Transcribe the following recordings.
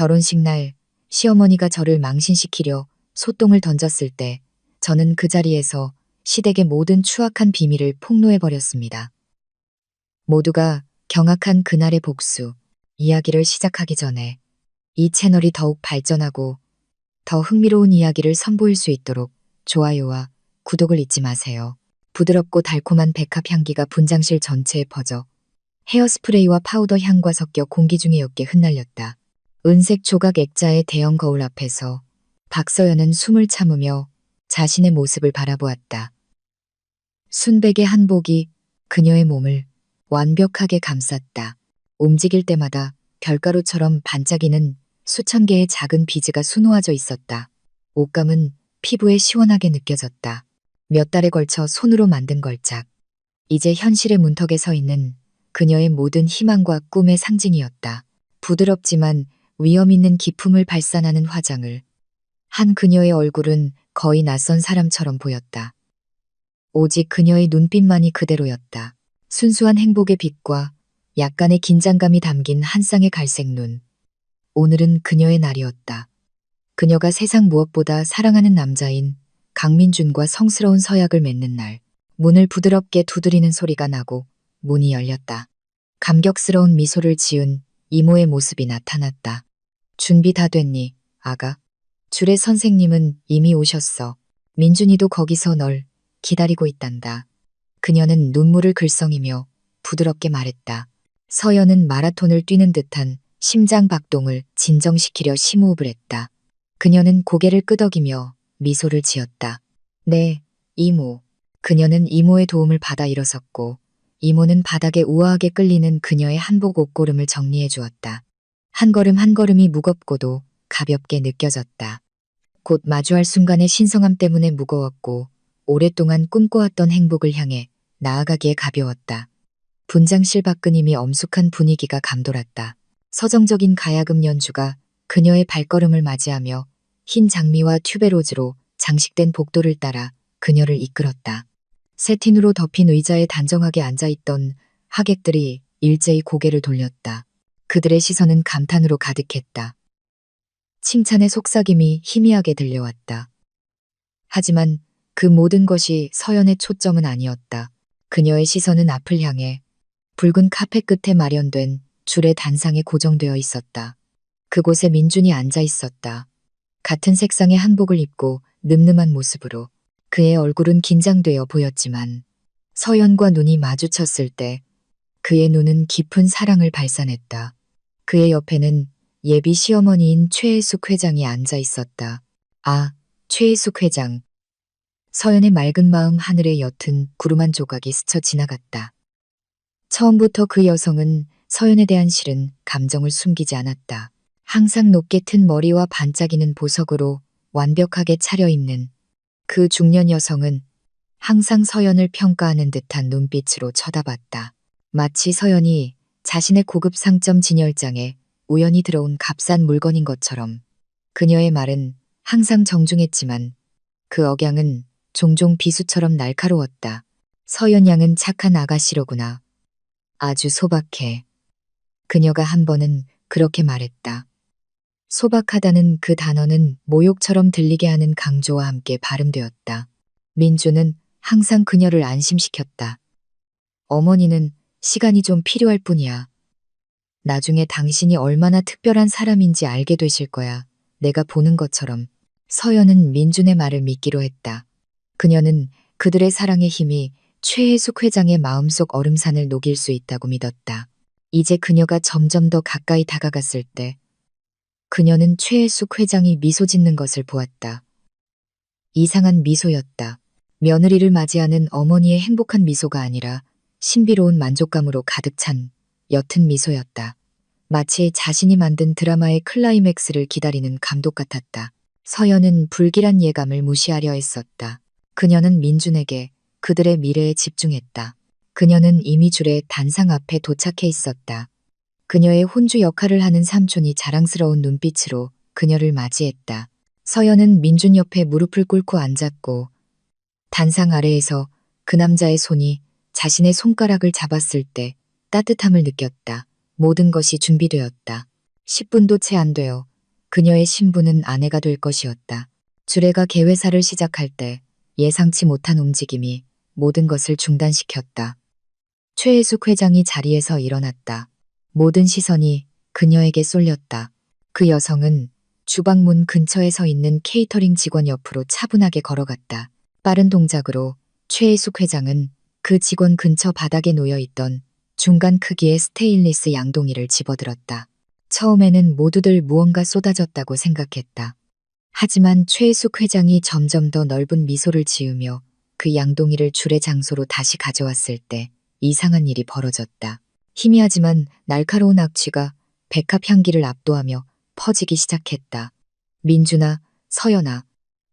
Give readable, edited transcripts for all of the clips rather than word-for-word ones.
결혼식 날 시어머니가 저를 망신시키려 소똥을 던졌을 때 저는 그 자리에서 시댁의 모든 추악한 비밀을 폭로해버렸습니다. 모두가 경악한 그날의 복수, 이야기를 시작하기 전에 이 채널이 더욱 발전하고 더 흥미로운 이야기를 선보일 수 있도록 좋아요와 구독을 잊지 마세요. 부드럽고 달콤한 백합 향기가 분장실 전체에 퍼져 헤어스프레이와 파우더 향과 섞여 공기 중에 옅게 흩날렸다. 은색 조각 액자의 대형 거울 앞에서 박서연은 숨을 참으며 자신의 모습을 바라보았다. 순백의 한복이 그녀의 몸을 완벽하게 감쌌다. 움직일 때마다 별가루처럼 반짝이는 수천 개의 작은 비즈가 수놓아져 있었다. 옷감은 피부에 시원하게 느껴졌다. 몇 달에 걸쳐 손으로 만든 걸작. 이제 현실의 문턱에 서 있는 그녀의 모든 희망과 꿈의 상징이었다. 부드럽지만 위험 있는 기품을 발산하는 화장을 한 그녀의 얼굴은 거의 낯선 사람처럼 보였다. 오직 그녀의 눈빛만이 그대로였다. 순수한 행복의 빛과 약간의 긴장감이 담긴 한 쌍의 갈색 눈. 오늘은 그녀의 날이었다. 그녀가 세상 무엇보다 사랑하는 남자인 강민준과 성스러운 서약을 맺는 날. 문을 부드럽게 두드리는 소리가 나고 문이 열렸다. 감격스러운 미소를 지은 이모의 모습이 나타났다. 준비 다 됐니, 아가? 줄의 선생님은 이미 오셨어. 민준이도 거기서 널 기다리고 있단다. 그녀는 눈물을 글썽이며 부드럽게 말했다. 서연은 마라톤을 뛰는 듯한 심장 박동을 진정시키려 심호흡을 했다. 그녀는 고개를 끄덕이며 미소를 지었다. 네, 이모. 그녀는 이모의 도움을 받아 일어섰고 이모는 바닥에 우아하게 끌리는 그녀의 한복 옷고름을 정리해 주었다. 한 걸음 한 걸음이 무겁고도 가볍게 느껴졌다. 곧 마주할 순간의 신성함 때문에 무거웠고 오랫동안 꿈꿔왔던 행복을 향해 나아가기에 가벼웠다. 분장실 밖은 이미 엄숙한 분위기가 감돌았다. 서정적인 가야금 연주가 그녀의 발걸음을 맞이하며 흰 장미와 튜베로즈로 장식된 복도를 따라 그녀를 이끌었다. 세틴으로 덮인 의자에 단정하게 앉아있던 하객들이 일제히 고개를 돌렸다. 그들의 시선은 감탄으로 가득했다. 칭찬의 속삭임이 희미하게 들려왔다. 하지만 그 모든 것이 서연의 초점은 아니었다. 그녀의 시선은 앞을 향해 붉은 카펫 끝에 마련된 줄의 단상에 고정되어 있었다. 그곳에 민준이 앉아 있었다. 같은 색상의 한복을 입고 늠름한 모습으로. 그의 얼굴은 긴장되어 보였지만 서연과 눈이 마주쳤을 때 그의 눈은 깊은 사랑을 발산했다. 그의 옆에는 예비 시어머니인 최혜숙 회장이 앉아 있었다. 아, 최혜숙 회장. 서연의 맑은 마음 하늘에 옅은 구름 한 조각이 스쳐 지나갔다. 처음부터 그 여성은 서연에 대한 싫은 감정을 숨기지 않았다. 항상 높게 튼 머리와 반짝이는 보석으로 완벽하게 차려입는 그 중년 여성은 항상 서연을 평가하는 듯한 눈빛으로 쳐다봤다. 마치 서연이 자신의 고급 상점 진열장에 우연히 들어온 값싼 물건인 것처럼. 그녀의 말은 항상 정중했지만 그 억양은 종종 비수처럼 날카로웠다. 서연 양은 착한 아가씨로구나. 아주 소박해. 그녀가 한 번은 그렇게 말했다. 소박하다는 그 단어는 모욕처럼 들리게 하는 강조와 함께 발음되었다. 민주는 항상 그녀를 안심시켰다. 어머니는 시간이 좀 필요할 뿐이야. 나중에 당신이 얼마나 특별한 사람인지 알게 되실 거야. 내가 보는 것처럼. 서연은 민준의 말을 믿기로 했다. 그녀는 그들의 사랑의 힘이 최혜숙 회장의 마음속 얼음산을 녹일 수 있다고 믿었다. 이제 그녀가 점점 더 가까이 다가갔을 때 그녀는 최혜숙 회장이 미소 짓는 것을 보았다. 이상한 미소였다. 며느리를 맞이하는 어머니의 행복한 미소가 아니라 신비로운 만족감으로 가득 찬 옅은 미소였다. 마치 자신이 만든 드라마의 클라이맥스를 기다리는 감독 같았다. 서연은 불길한 예감을 무시하려 했었다. 그녀는 민준에게 그들의 미래에 집중했다. 그녀는 이미 줄의 단상 앞에 도착해 있었다. 그녀의 혼주 역할을 하는 삼촌이 자랑스러운 눈빛으로 그녀를 맞이했다. 서연은 민준 옆에 무릎을 꿇고 앉았고 단상 아래에서 그 남자의 손이 자신의 손가락을 잡았을 때 따뜻함을 느꼈다. 모든 것이 준비되었다. 10분도 채 안 되어 그녀의 신부는 아내가 될 것이었다. 주례가 개회사를 시작할 때 예상치 못한 움직임이 모든 것을 중단시켰다. 최혜숙 회장이 자리에서 일어났다. 모든 시선이 그녀에게 쏠렸다. 그 여성은 주방문 근처에 서 있는 케이터링 직원 옆으로 차분하게 걸어갔다. 빠른 동작으로 최혜숙 회장은 그 직원 근처 바닥에 놓여있던 중간 크기의 스테인리스 양동이를 집어들었다. 처음에는 모두들 무언가 쏟아졌다고 생각했다. 하지만 최혜숙 회장이 점점 더 넓은 미소를 지으며 그 양동이를 주례 장소로 다시 가져왔을 때 이상한 일이 벌어졌다. 희미하지만 날카로운 악취가 백합 향기를 압도하며 퍼지기 시작했다. 민주나 서연아,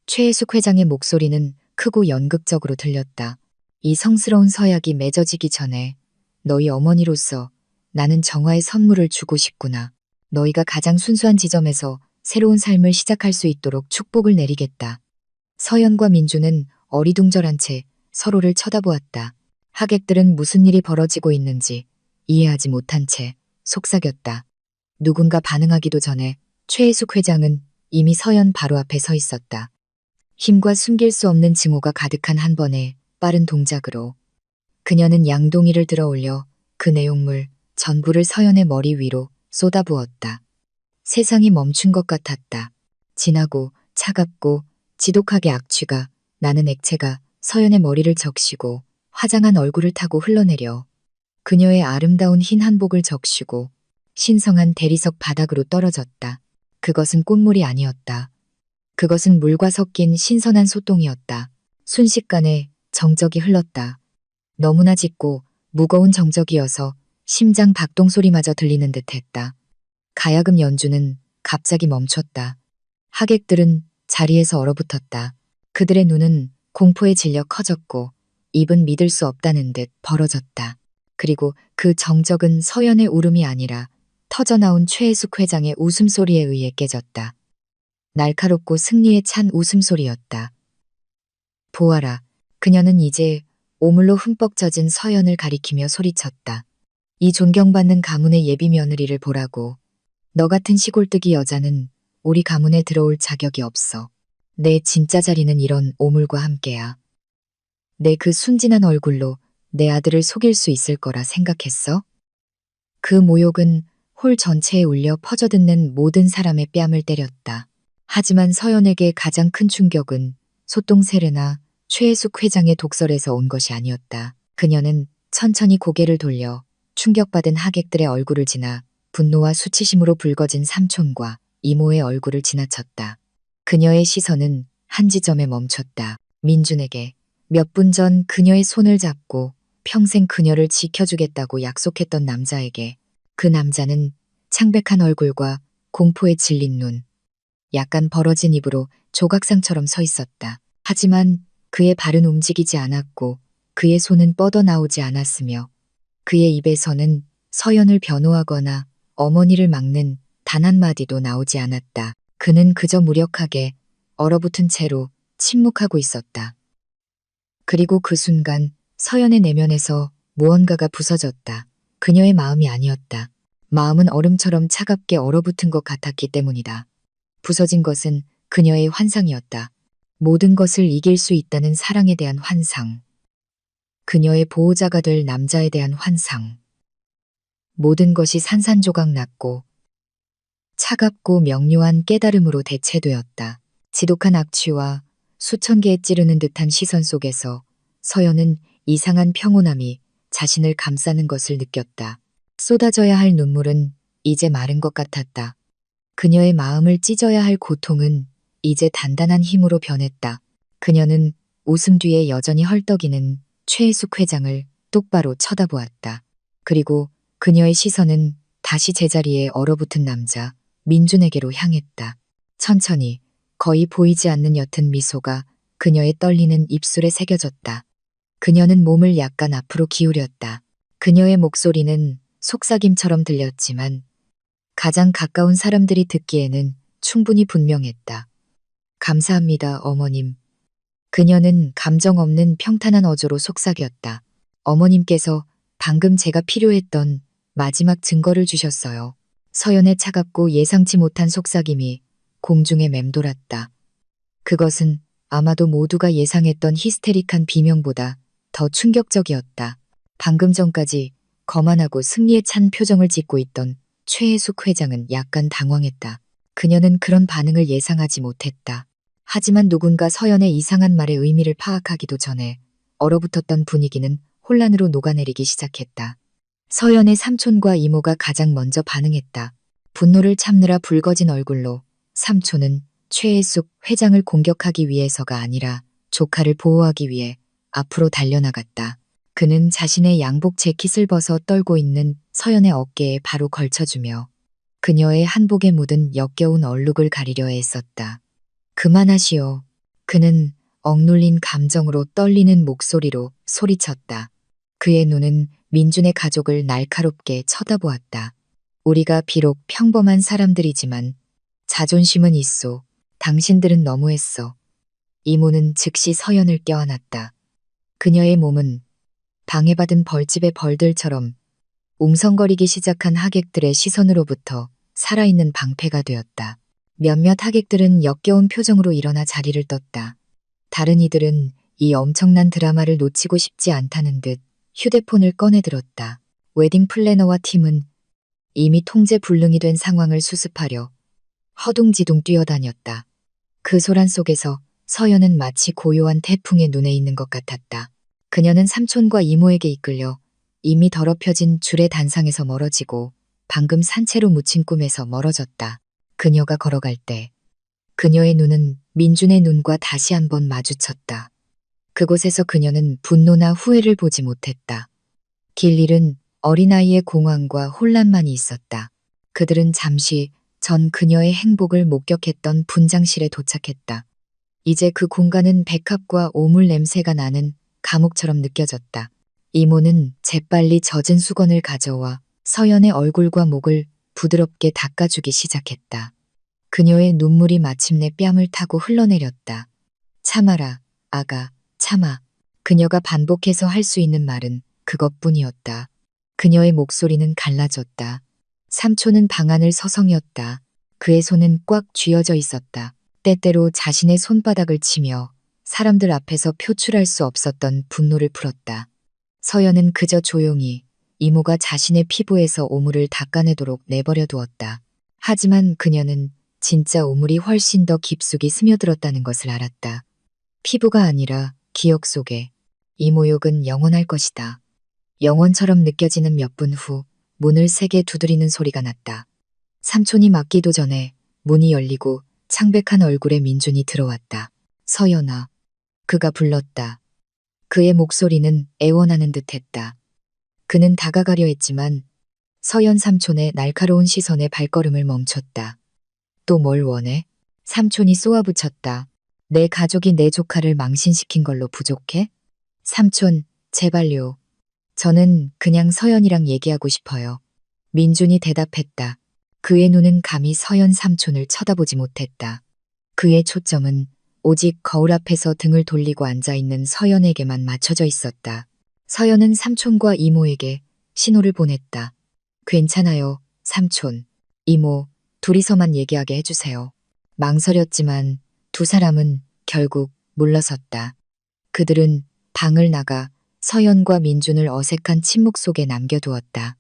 최혜숙 회장의 목소리는 크고 연극적으로 들렸다. 이 성스러운 서약이 맺어지기 전에 너희 어머니로서 나는 정화의 선물을 주고 싶구나. 너희가 가장 순수한 지점에서 새로운 삶을 시작할 수 있도록 축복을 내리겠다. 서연과 민주는 어리둥절한 채 서로를 쳐다보았다. 하객들은 무슨 일이 벌어지고 있는지 이해하지 못한 채 속삭였다. 누군가 반응하기도 전에 최혜숙 회장은 이미 서연 바로 앞에 서 있었다. 힘과 숨길 수 없는 증오가 가득한 한 번의 빠른 동작으로 그녀는 양동이를 들어 올려 그 내용물 전부를 서연의 머리 위로 쏟아부었다. 세상이 멈춘 것 같았다. 진하고 차갑고 지독하게 악취가 나는 액체가 서연의 머리를 적시고 화장한 얼굴을 타고 흘러내려 그녀의 아름다운 흰 한복을 적시고 신성한 대리석 바닥으로 떨어졌다. 그것은 꽃물이 아니었다. 그것은 물과 섞인 신선한 소똥이었다. 순식간에 정적이 흘렀다. 너무나 짙고 무거운 정적이어서 심장 박동 소리마저 들리는 듯했다. 가야금 연주는 갑자기 멈췄다. 하객들은 자리에서 얼어붙었다. 그들의 눈은 공포에 질려 커졌고 입은 믿을 수 없다는 듯 벌어졌다. 그리고 그 정적은 서연의 울음이 아니라 터져나온 최혜숙 회장의 웃음소리에 의해 깨졌다. 날카롭고 승리에 찬 웃음소리였다. 보아라. 그녀는 이제 오물로 흠뻑 젖은 서연을 가리키며 소리쳤다. 이 존경받는 가문의 예비 며느리를 보라고. 너 같은 시골뜨기 여자는 우리 가문에 들어올 자격이 없어. 내 진짜 자리는 이런 오물과 함께야. 내 그 순진한 얼굴로 내 아들을 속일 수 있을 거라 생각했어? 그 모욕은 홀 전체에 울려 퍼져듣는 모든 사람의 뺨을 때렸다. 하지만 서연에게 가장 큰 충격은 소똥 세레나 최혜숙 회장의 독설에서 온 것이 아니었다. 그녀는 천천히 고개를 돌려 충격받은 하객들의 얼굴을 지나 분노와 수치심으로 붉어진 삼촌과 이모의 얼굴을 지나쳤다. 그녀의 시선은 한 지점에 멈췄다. 민준에게 몇 분 전 그녀의 손을 잡고 평생 그녀를 지켜주겠다고 약속했던 남자에게. 그 남자는 창백한 얼굴과 공포에 질린 눈, 약간 벌어진 입으로 조각상처럼 서 있었다. 하지만 그의 발은 움직이지 않았고 그의 손은 뻗어나오지 않았으며 그의 입에서는 서연을 변호하거나 어머니를 막는 단 한마디도 나오지 않았다. 그는 그저 무력하게 얼어붙은 채로 침묵하고 있었다. 그리고 그 순간 서연의 내면에서 무언가가 부서졌다. 그녀의 마음이 아니었다. 마음은 얼음처럼 차갑게 얼어붙은 것 같았기 때문이다. 부서진 것은 그녀의 환상이었다. 모든 것을 이길 수 있다는 사랑에 대한 환상. 그녀의 보호자가 될 남자에 대한 환상. 모든 것이 산산조각 났고 차갑고 명료한 깨달음으로 대체되었다. 지독한 악취와 수천 개의 찌르는 듯한 시선 속에서 서연은 이상한 평온함이 자신을 감싸는 것을 느꼈다. 쏟아져야 할 눈물은 이제 마른 것 같았다. 그녀의 마음을 찢어야 할 고통은 이제 단단한 힘으로 변했다. 그녀는 웃음 뒤에 여전히 헐떡이는 최혜숙 회장을 똑바로 쳐다보았다. 그리고 그녀의 시선은 다시 제자리에 얼어붙은 남자 민준에게로 향했다. 천천히 거의 보이지 않는 옅은 미소가 그녀의 떨리는 입술에 새겨졌다. 그녀는 몸을 약간 앞으로 기울였다. 그녀의 목소리는 속삭임처럼 들렸지만 가장 가까운 사람들이 듣기에는 충분히 분명했다. 감사합니다, 어머님. 그녀는 감정 없는 평탄한 어조로 속삭였다. 어머님께서 방금 제가 필요했던 마지막 증거를 주셨어요. 서연의 차갑고 예상치 못한 속삭임이 공중에 맴돌았다. 그것은 아마도 모두가 예상했던 히스테릭한 비명보다 더 충격적이었다. 방금 전까지 거만하고 승리에 찬 표정을 짓고 있던 최혜숙 회장은 약간 당황했다. 그녀는 그런 반응을 예상하지 못했다. 하지만 누군가 서연의 이상한 말의 의미를 파악하기도 전에 얼어붙었던 분위기는 혼란으로 녹아내리기 시작했다. 서연의 삼촌과 이모가 가장 먼저 반응했다. 분노를 참느라 붉어진 얼굴로 삼촌은 최혜숙 회장을 공격하기 위해서가 아니라 조카를 보호하기 위해 앞으로 달려나갔다. 그는 자신의 양복 재킷을 벗어 떨고 있는 서연의 어깨에 바로 걸쳐주며 그녀의 한복에 묻은 역겨운 얼룩을 가리려 애썼다. 그만하시오. 그는 억눌린 감정으로 떨리는 목소리로 소리쳤다. 그의 눈은 민준의 가족을 날카롭게 쳐다보았다. 우리가 비록 평범한 사람들이지만 자존심은 있소. 당신들은 너무했어. 이모는 즉시 서연을 껴안았다. 그녀의 몸은 방해받은 벌집의 벌들처럼 웅성거리기 시작한 하객들의 시선으로부터 살아있는 방패가 되었다. 몇몇 하객들은 역겨운 표정으로 일어나 자리를 떴다. 다른 이들은 이 엄청난 드라마를 놓치고 싶지 않다는 듯 휴대폰을 꺼내들었다. 웨딩 플래너와 팀은 이미 통제 불능이 된 상황을 수습하려 허둥지둥 뛰어다녔다. 그 소란 속에서 서연은 마치 고요한 태풍의 눈에 있는 것 같았다. 그녀는 삼촌과 이모에게 이끌려 이미 더럽혀진 줄의 단상에서 멀어지고 방금 산채로 묻힌 꿈에서 멀어졌다. 그녀가 걸어갈 때 그녀의 눈은 민준의 눈과 다시 한번 마주쳤다. 그곳에서 그녀는 분노나 후회를 보지 못했다. 길 잃은 어린아이의 공황과 혼란만이 있었다. 그들은 잠시 전 그녀의 행복을 목격했던 분장실에 도착했다. 이제 그 공간은 백합과 오물 냄새가 나는 감옥처럼 느껴졌다. 이모는 재빨리 젖은 수건을 가져와 서연의 얼굴과 목을 부드럽게 닦아주기 시작했다. 그녀의 눈물이 마침내 뺨을 타고 흘러내렸다. 참아라, 아가, 참아. 그녀가 반복해서 할 수 있는 말은 그것뿐이었다. 그녀의 목소리는 갈라졌다. 삼촌은 방안을 서성였다. 그의 손은 꽉 쥐어져 있었다. 때때로 자신의 손바닥을 치며 사람들 앞에서 표출할 수 없었던 분노를 풀었다. 서연은 그저 조용히 이모가 자신의 피부에서 오물을 닦아내도록 내버려 두었다. 하지만 그녀는 진짜 오물이 훨씬 더 깊숙이 스며들었다는 것을 알았다. 피부가 아니라 기억 속에 이 모욕은 영원할 것이다. 영원처럼 느껴지는 몇 분 후 문을 세게 두드리는 소리가 났다. 삼촌이 막기도 전에 문이 열리고 창백한 얼굴에 민준이 들어왔다. 서연아. 그가 불렀다. 그의 목소리는 애원하는 듯했다. 그는 다가가려 했지만 서연 삼촌의 날카로운 시선에 발걸음을 멈췄다. 또 뭘 원해? 삼촌이 쏘아붙였다. 내 가족이 내 조카를 망신시킨 걸로 부족해? 삼촌, 제발요. 저는 그냥 서연이랑 얘기하고 싶어요. 민준이 대답했다. 그의 눈은 감히 서연 삼촌을 쳐다보지 못했다. 그의 초점은 오직 거울 앞에서 등을 돌리고 앉아있는 서연에게만 맞춰져 있었다. 서연은 삼촌과 이모에게 신호를 보냈다. 괜찮아요, 삼촌. 이모, 둘이서만 얘기하게 해주세요. 망설였지만 두 사람은 결국 물러섰다. 그들은 방을 나가 서연과 민준을 어색한 침묵 속에 남겨두었다.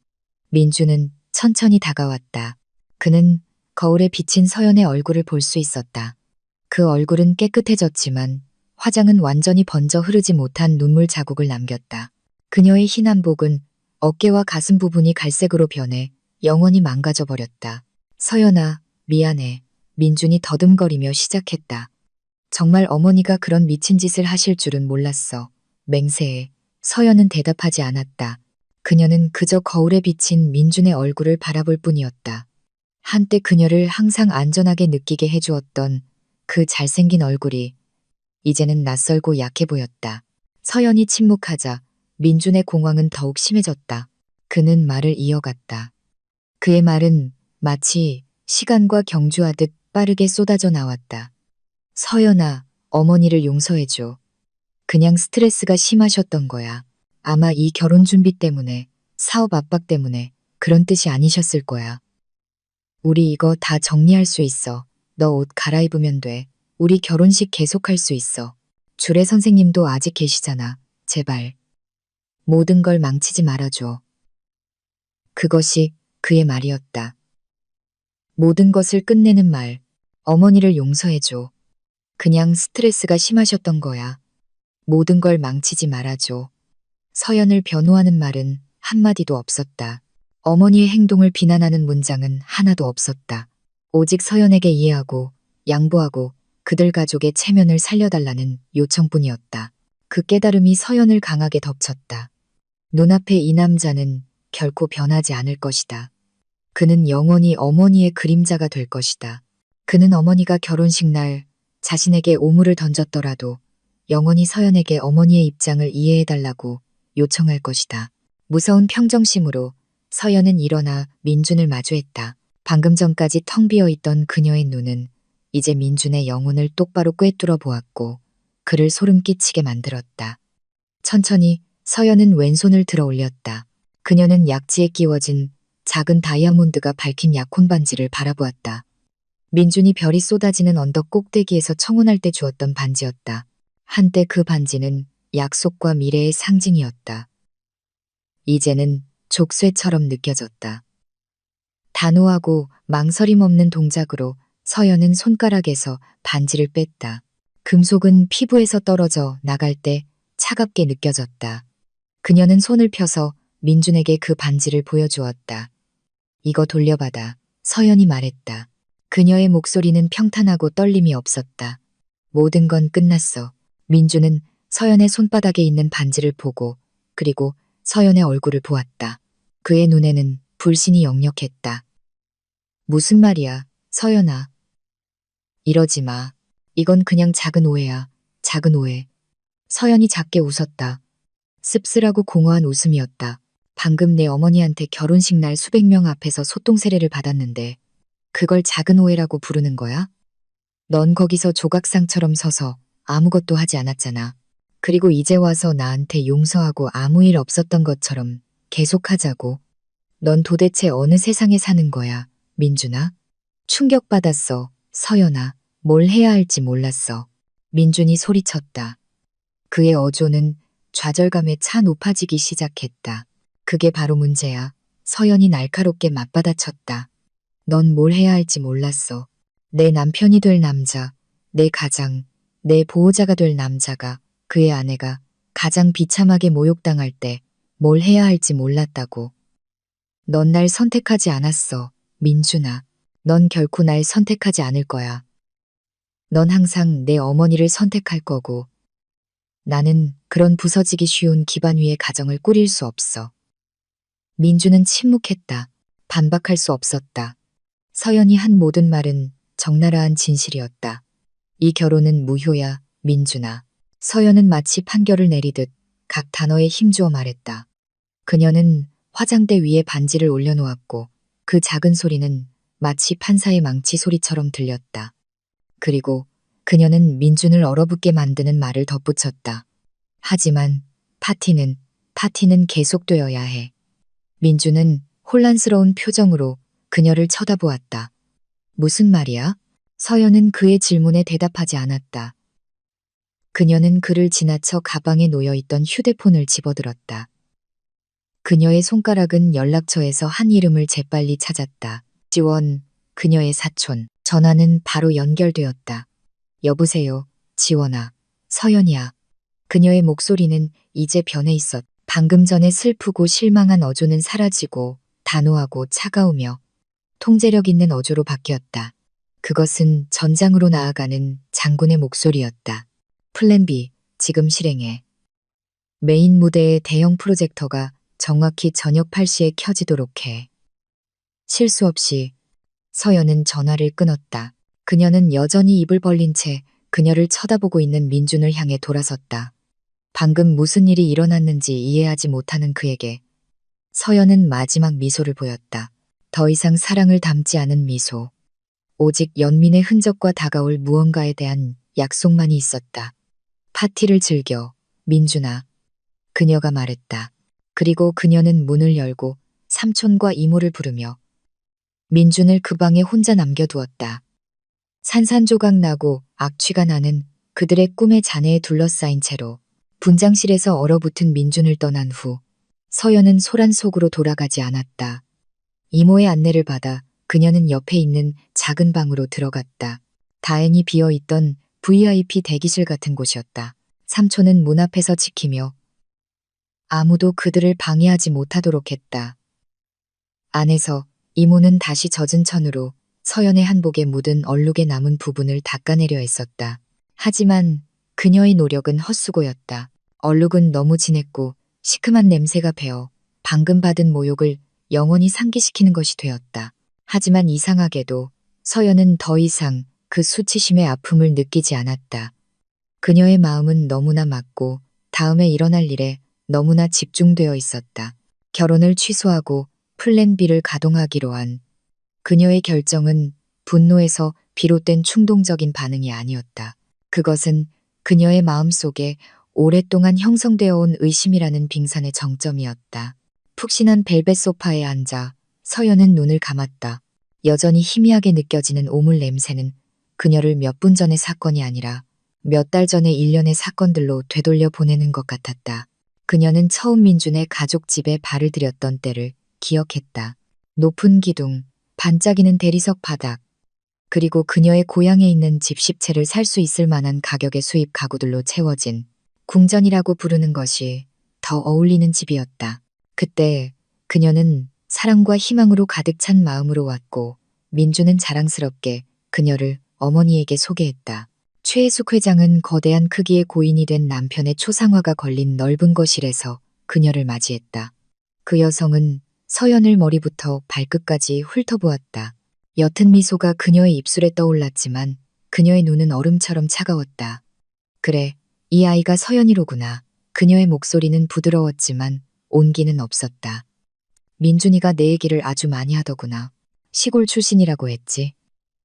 민준은 천천히 다가왔다. 그는 거울에 비친 서연의 얼굴을 볼 수 있었다. 그 얼굴은 깨끗해졌지만 화장은 완전히 번져 흐르지 못한 눈물 자국을 남겼다. 그녀의 흰 한복은 어깨와 가슴 부분이 갈색으로 변해 영원히 망가져 버렸다. 서연아, 미안해. 민준이 더듬거리며 시작했다. 정말 어머니가 그런 미친 짓을 하실 줄은 몰랐어. 맹세해. 서연은 대답하지 않았다. 그녀는 그저 거울에 비친 민준의 얼굴을 바라볼 뿐이었다. 한때 그녀를 항상 안전하게 느끼게 해주었던 그 잘생긴 얼굴이 이제는 낯설고 약해 보였다. 서연이 침묵하자 민준의 공황은 더욱 심해졌다. 그는 말을 이어갔다. 그의 말은 마치 시간과 경주하듯 빠르게 쏟아져 나왔다. 서연아, 어머니를 용서해줘. 그냥 스트레스가 심하셨던 거야. 아마 이 결혼 준비 때문에, 사업 압박 때문에 그런 뜻이 아니셨을 거야. 우리 이거 다 정리할 수 있어. 너 옷 갈아입으면 돼. 우리 결혼식 계속할 수 있어. 주례 선생님도 아직 계시잖아. 제발. 모든 걸 망치지 말아줘. 그것이 그의 말이었다. 모든 것을 끝내는 말. 어머니를 용서해줘. 그냥 스트레스가 심하셨던 거야. 모든 걸 망치지 말아줘. 서연을 변호하는 말은 한마디도 없었다. 어머니의 행동을 비난하는 문장은 하나도 없었다. 오직 서연에게 이해하고 양보하고 그들 가족의 체면을 살려달라는 요청뿐이었다. 그 깨달음이 서연을 강하게 덮쳤다. 눈앞에 이 남자는 결코 변하지 않을 것이다. 그는 영원히 어머니의 그림자가 될 것이다. 그는 어머니가 결혼식 날 자신에게 오물을 던졌더라도 영원히 서연에게 어머니의 입장을 이해해달라고 요청할 것이다. 무서운 평정심으로 서연은 일어나 민준을 마주했다. 방금 전까지 텅 비어 있던 그녀의 눈은 이제 민준의 영혼을 똑바로 꿰뚫어 보았고 그를 소름 끼치게 만들었다. 천천히 서연은 왼손을 들어 올렸다. 그녀는 약지에 끼워진 작은 다이아몬드가 밝힌 약혼 반지를 바라보았다. 민준이 별이 쏟아지는 언덕 꼭대기에서 청혼할 때 주었던 반지였다. 한때 그 반지는 약속과 미래의 상징이었다. 이제는 족쇄처럼 느껴졌다. 단호하고 망설임 없는 동작으로 서연은 손가락에서 반지를 뺐다. 금속은 피부에서 떨어져 나갈 때 차갑게 느껴졌다. 그녀는 손을 펴서 민준에게 그 반지를 보여주었다. 이거 돌려받아. 서연이 말했다. 그녀의 목소리는 평탄하고 떨림이 없었다. 모든 건 끝났어. 민준은 서연의 손바닥에 있는 반지를 보고 그리고 서연의 얼굴을 보았다. 그의 눈에는 불신이 역력했다. 무슨 말이야, 서연아. 이러지 마. 이건 그냥 작은 오해야. 작은 오해. 서연이 작게 웃었다. 씁쓸하고 공허한 웃음이었다. 방금 내 어머니한테 결혼식 날 수백 명 앞에서 소똥 세례를 받았는데 그걸 작은 오해라고 부르는 거야? 넌 거기서 조각상처럼 서서 아무것도 하지 않았잖아. 그리고 이제 와서 나한테 용서하고 아무 일 없었던 것처럼 계속하자고. 넌 도대체 어느 세상에 사는 거야, 민준아? 충격받았어, 서연아. 뭘 해야 할지 몰랐어. 민준이 소리쳤다. 그의 어조는 좌절감에 차 높아지기 시작했다. 그게 바로 문제야. 서연이 날카롭게 맞받아쳤다. 넌 뭘 해야 할지 몰랐어. 내 남편이 될 남자, 내 가장, 내 보호자가 될 남자가, 그의 아내가 가장 비참하게 모욕당할 때 뭘 해야 할지 몰랐다고. 넌 날 선택하지 않았어, 민준아. 넌 결코 날 선택하지 않을 거야. 넌 항상 내 어머니를 선택할 거고, 나는 그런 부서지기 쉬운 기반 위의 가정을 꾸릴 수 없어. 민주는 침묵했다. 반박할 수 없었다. 서연이 한 모든 말은 적나라한 진실이었다. 이 결혼은 무효야, 민준아. 서연은 마치 판결을 내리듯 각 단어에 힘주어 말했다. 그녀는 화장대 위에 반지를 올려놓았고 그 작은 소리는 마치 판사의 망치 소리처럼 들렸다. 그리고 그녀는 민준을 얼어붙게 만드는 말을 덧붙였다. 하지만 파티는 계속되어야 해. 민준은 혼란스러운 표정으로 그녀를 쳐다보았다. 무슨 말이야? 서연은 그의 질문에 대답하지 않았다. 그녀는 그를 지나쳐 가방에 놓여있던 휴대폰을 집어들었다. 그녀의 손가락은 연락처에서 한 이름을 재빨리 찾았다. 지원, 그녀의 사촌. 전화는 바로 연결되었다. 여보세요, 지원아. 서연이야. 그녀의 목소리는 이제 변해 있었. 방금 전에 슬프고 실망한 어조는 사라지고 단호하고 차가우며 통제력 있는 어조로 바뀌었다. 그것은 전장으로 나아가는 장군의 목소리였다. 플랜 B, 지금 실행해. 메인 무대의 대형 프로젝터가 정확히 저녁 8시에 켜지도록 해. 실수 없이 서연은 전화를 끊었다. 그녀는 여전히 입을 벌린 채 그녀를 쳐다보고 있는 민준을 향해 돌아섰다. 방금 무슨 일이 일어났는지 이해하지 못하는 그에게 서연은 마지막 미소를 보였다. 더 이상 사랑을 담지 않은 미소. 오직 연민의 흔적과 다가올 무언가에 대한 약속만이 있었다. 파티를 즐겨, 민준아. 그녀가 말했다. 그리고 그녀는 문을 열고 삼촌과 이모를 부르며 민준을 그 방에 혼자 남겨두었다. 산산조각 나고 악취가 나는 그들의 꿈의 잔해에 둘러싸인 채로 분장실에서 얼어붙은 민준을 떠난 후 서연은 소란 속으로 돌아가지 않았다. 이모의 안내를 받아 그녀는 옆에 있는 작은 방으로 들어갔다. 다행히 비어있던 VIP 대기실 같은 곳이었다. 삼촌은 문 앞에서 지키며 아무도 그들을 방해하지 못하도록 했다. 안에서 이모는 다시 젖은 천으로 서연의 한복에 묻은 얼룩에 남은 부분을 닦아내려 했었다. 하지만 그녀의 노력은 헛수고였다. 얼룩은 너무 진했고 시큼한 냄새가 배어 방금 받은 모욕을 영원히 상기시키는 것이 되었다. 하지만 이상하게도 서연은 더 이상 그 수치심의 아픔을 느끼지 않았다. 그녀의 마음은 너무나 맑고 다음에 일어날 일에 너무나 집중되어 있었다. 결혼을 취소하고 플랜 B를 가동하기로 한 그녀의 결정은 분노에서 비롯된 충동적인 반응이 아니었다. 그것은 그녀의 마음속에 오랫동안 형성되어 온 의심이라는 빙산의 정점이었다. 푹신한 벨벳 소파에 앉아 서연은 눈을 감았다. 여전히 희미하게 느껴지는 오물 냄새는 그녀를 몇 분 전의 사건이 아니라 몇 달 전의 일련의 사건들로 되돌려 보내는 것 같았다. 그녀는 처음 민준의 가족집에 발을 들였던 때를 기억했다. 높은 기둥, 반짝이는 대리석 바닥, 그리고 그녀의 고향에 있는 집 10채를 살 수 있을 만한 가격의 수입 가구들로 채워진 궁전이라고 부르는 것이 더 어울리는 집이었다. 그때 그녀는 사랑과 희망으로 가득 찬 마음으로 왔고 민주는 자랑스럽게 그녀를 어머니에게 소개했다. 최혜숙 회장은 거대한 크기의 고인이 된 남편의 초상화가 걸린 넓은 거실에서 그녀를 맞이했다. 그 여성은 서연을 머리부터 발끝까지 훑어보았다. 옅은 미소가 그녀의 입술에 떠올랐지만 그녀의 눈은 얼음처럼 차가웠다. 그래, 이 아이가 서연이로구나. 그녀의 목소리는 부드러웠지만 온기는 없었다. 민준이가 내 얘기를 아주 많이 하더구나. 시골 출신이라고 했지.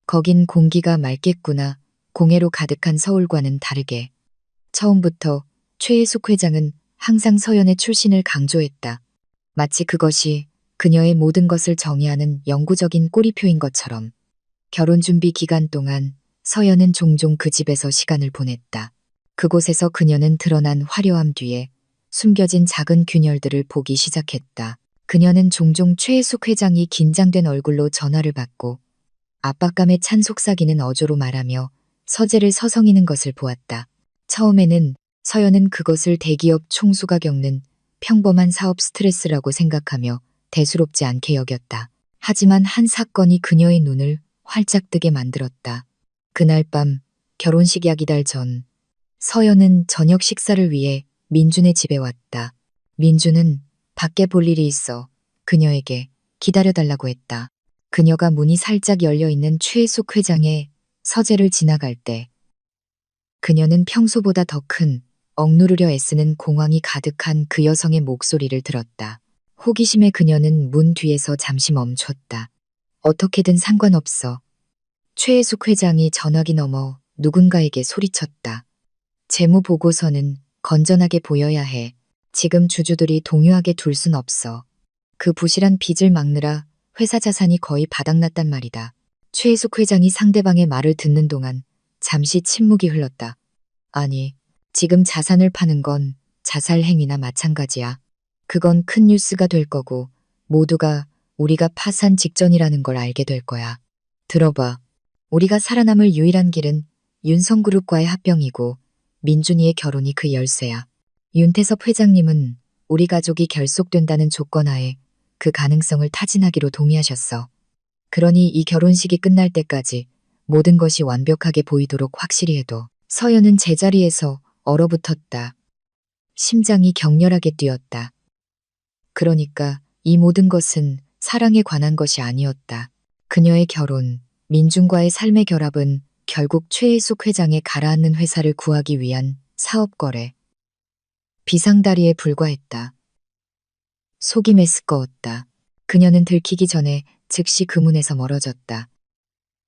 거긴 공기가 맑겠구나. 공해로 가득한 서울과는 다르게. 처음부터 최혜숙 회장은 항상 서연의 출신을 강조했다. 마치 그것이 그녀의 모든 것을 정의하는 영구적인 꼬리표인 것처럼. 결혼 준비 기간 동안 서연은 종종 그 집에서 시간을 보냈다. 그곳에서 그녀는 드러난 화려함 뒤에 숨겨진 작은 균열들을 보기 시작했다. 그녀는 종종 최혜숙 회장이 긴장된 얼굴로 전화를 받고 압박감에 찬 속삭이는 어조로 말하며 서재를 서성이는 것을 보았다. 처음에는 서연은 그것을 대기업 총수가 겪는 평범한 사업 스트레스라고 생각하며 대수롭지 않게 여겼다. 하지만 한 사건이 그녀의 눈을 활짝 뜨게 만들었다. 그날 밤 결혼식 약 이달 전 서연은 저녁 식사를 위해 민준의 집에 왔다. 민준은 밖에 볼 일이 있어 그녀에게 기다려달라고 했다. 그녀가 문이 살짝 열려있는 최숙 회장의 서재를 지나갈 때 그녀는 평소보다 더 큰 억누르려 애쓰는 공황이 가득한 그 여성의 목소리를 들었다. 호기심에 그녀는 문 뒤에서 잠시 멈췄다. 어떻게든 상관없어. 최혜숙 회장이 전화기 넘어 누군가에게 소리쳤다. 재무 보고서는 건전하게 보여야 해. 지금 주주들이 동요하게 둘 순 없어. 그 부실한 빚을 막느라 회사 자산이 거의 바닥났단 말이다. 최혜숙 회장이 상대방의 말을 듣는 동안 잠시 침묵이 흘렀다. 아니, 지금 자산을 파는 건 자살 행위나 마찬가지야. 그건 큰 뉴스가 될 거고 모두가 우리가 파산 직전이라는 걸 알게 될 거야. 들어봐. 우리가 살아남을 유일한 길은 윤성그룹과의 합병이고 민준이의 결혼이 그 열쇠야. 윤태섭 회장님은 우리 가족이 결속된다는 조건 하에 그 가능성을 타진하기로 동의하셨어. 그러니 이 결혼식이 끝날 때까지 모든 것이 완벽하게 보이도록 확실히 해둬. 서연은 제자리에서 얼어붙었다. 심장이 격렬하게 뛰었다. 그러니까 이 모든 것은 사랑에 관한 것이 아니었다. 그녀의 결혼, 민준과의 삶의 결합은 결국 최혜숙 회장의 가라앉는 회사를 구하기 위한 사업 거래. 비상다리에 불과했다. 속이 메스꺼웠다. 그녀는 들키기 전에 즉시 그 문에서 멀어졌다.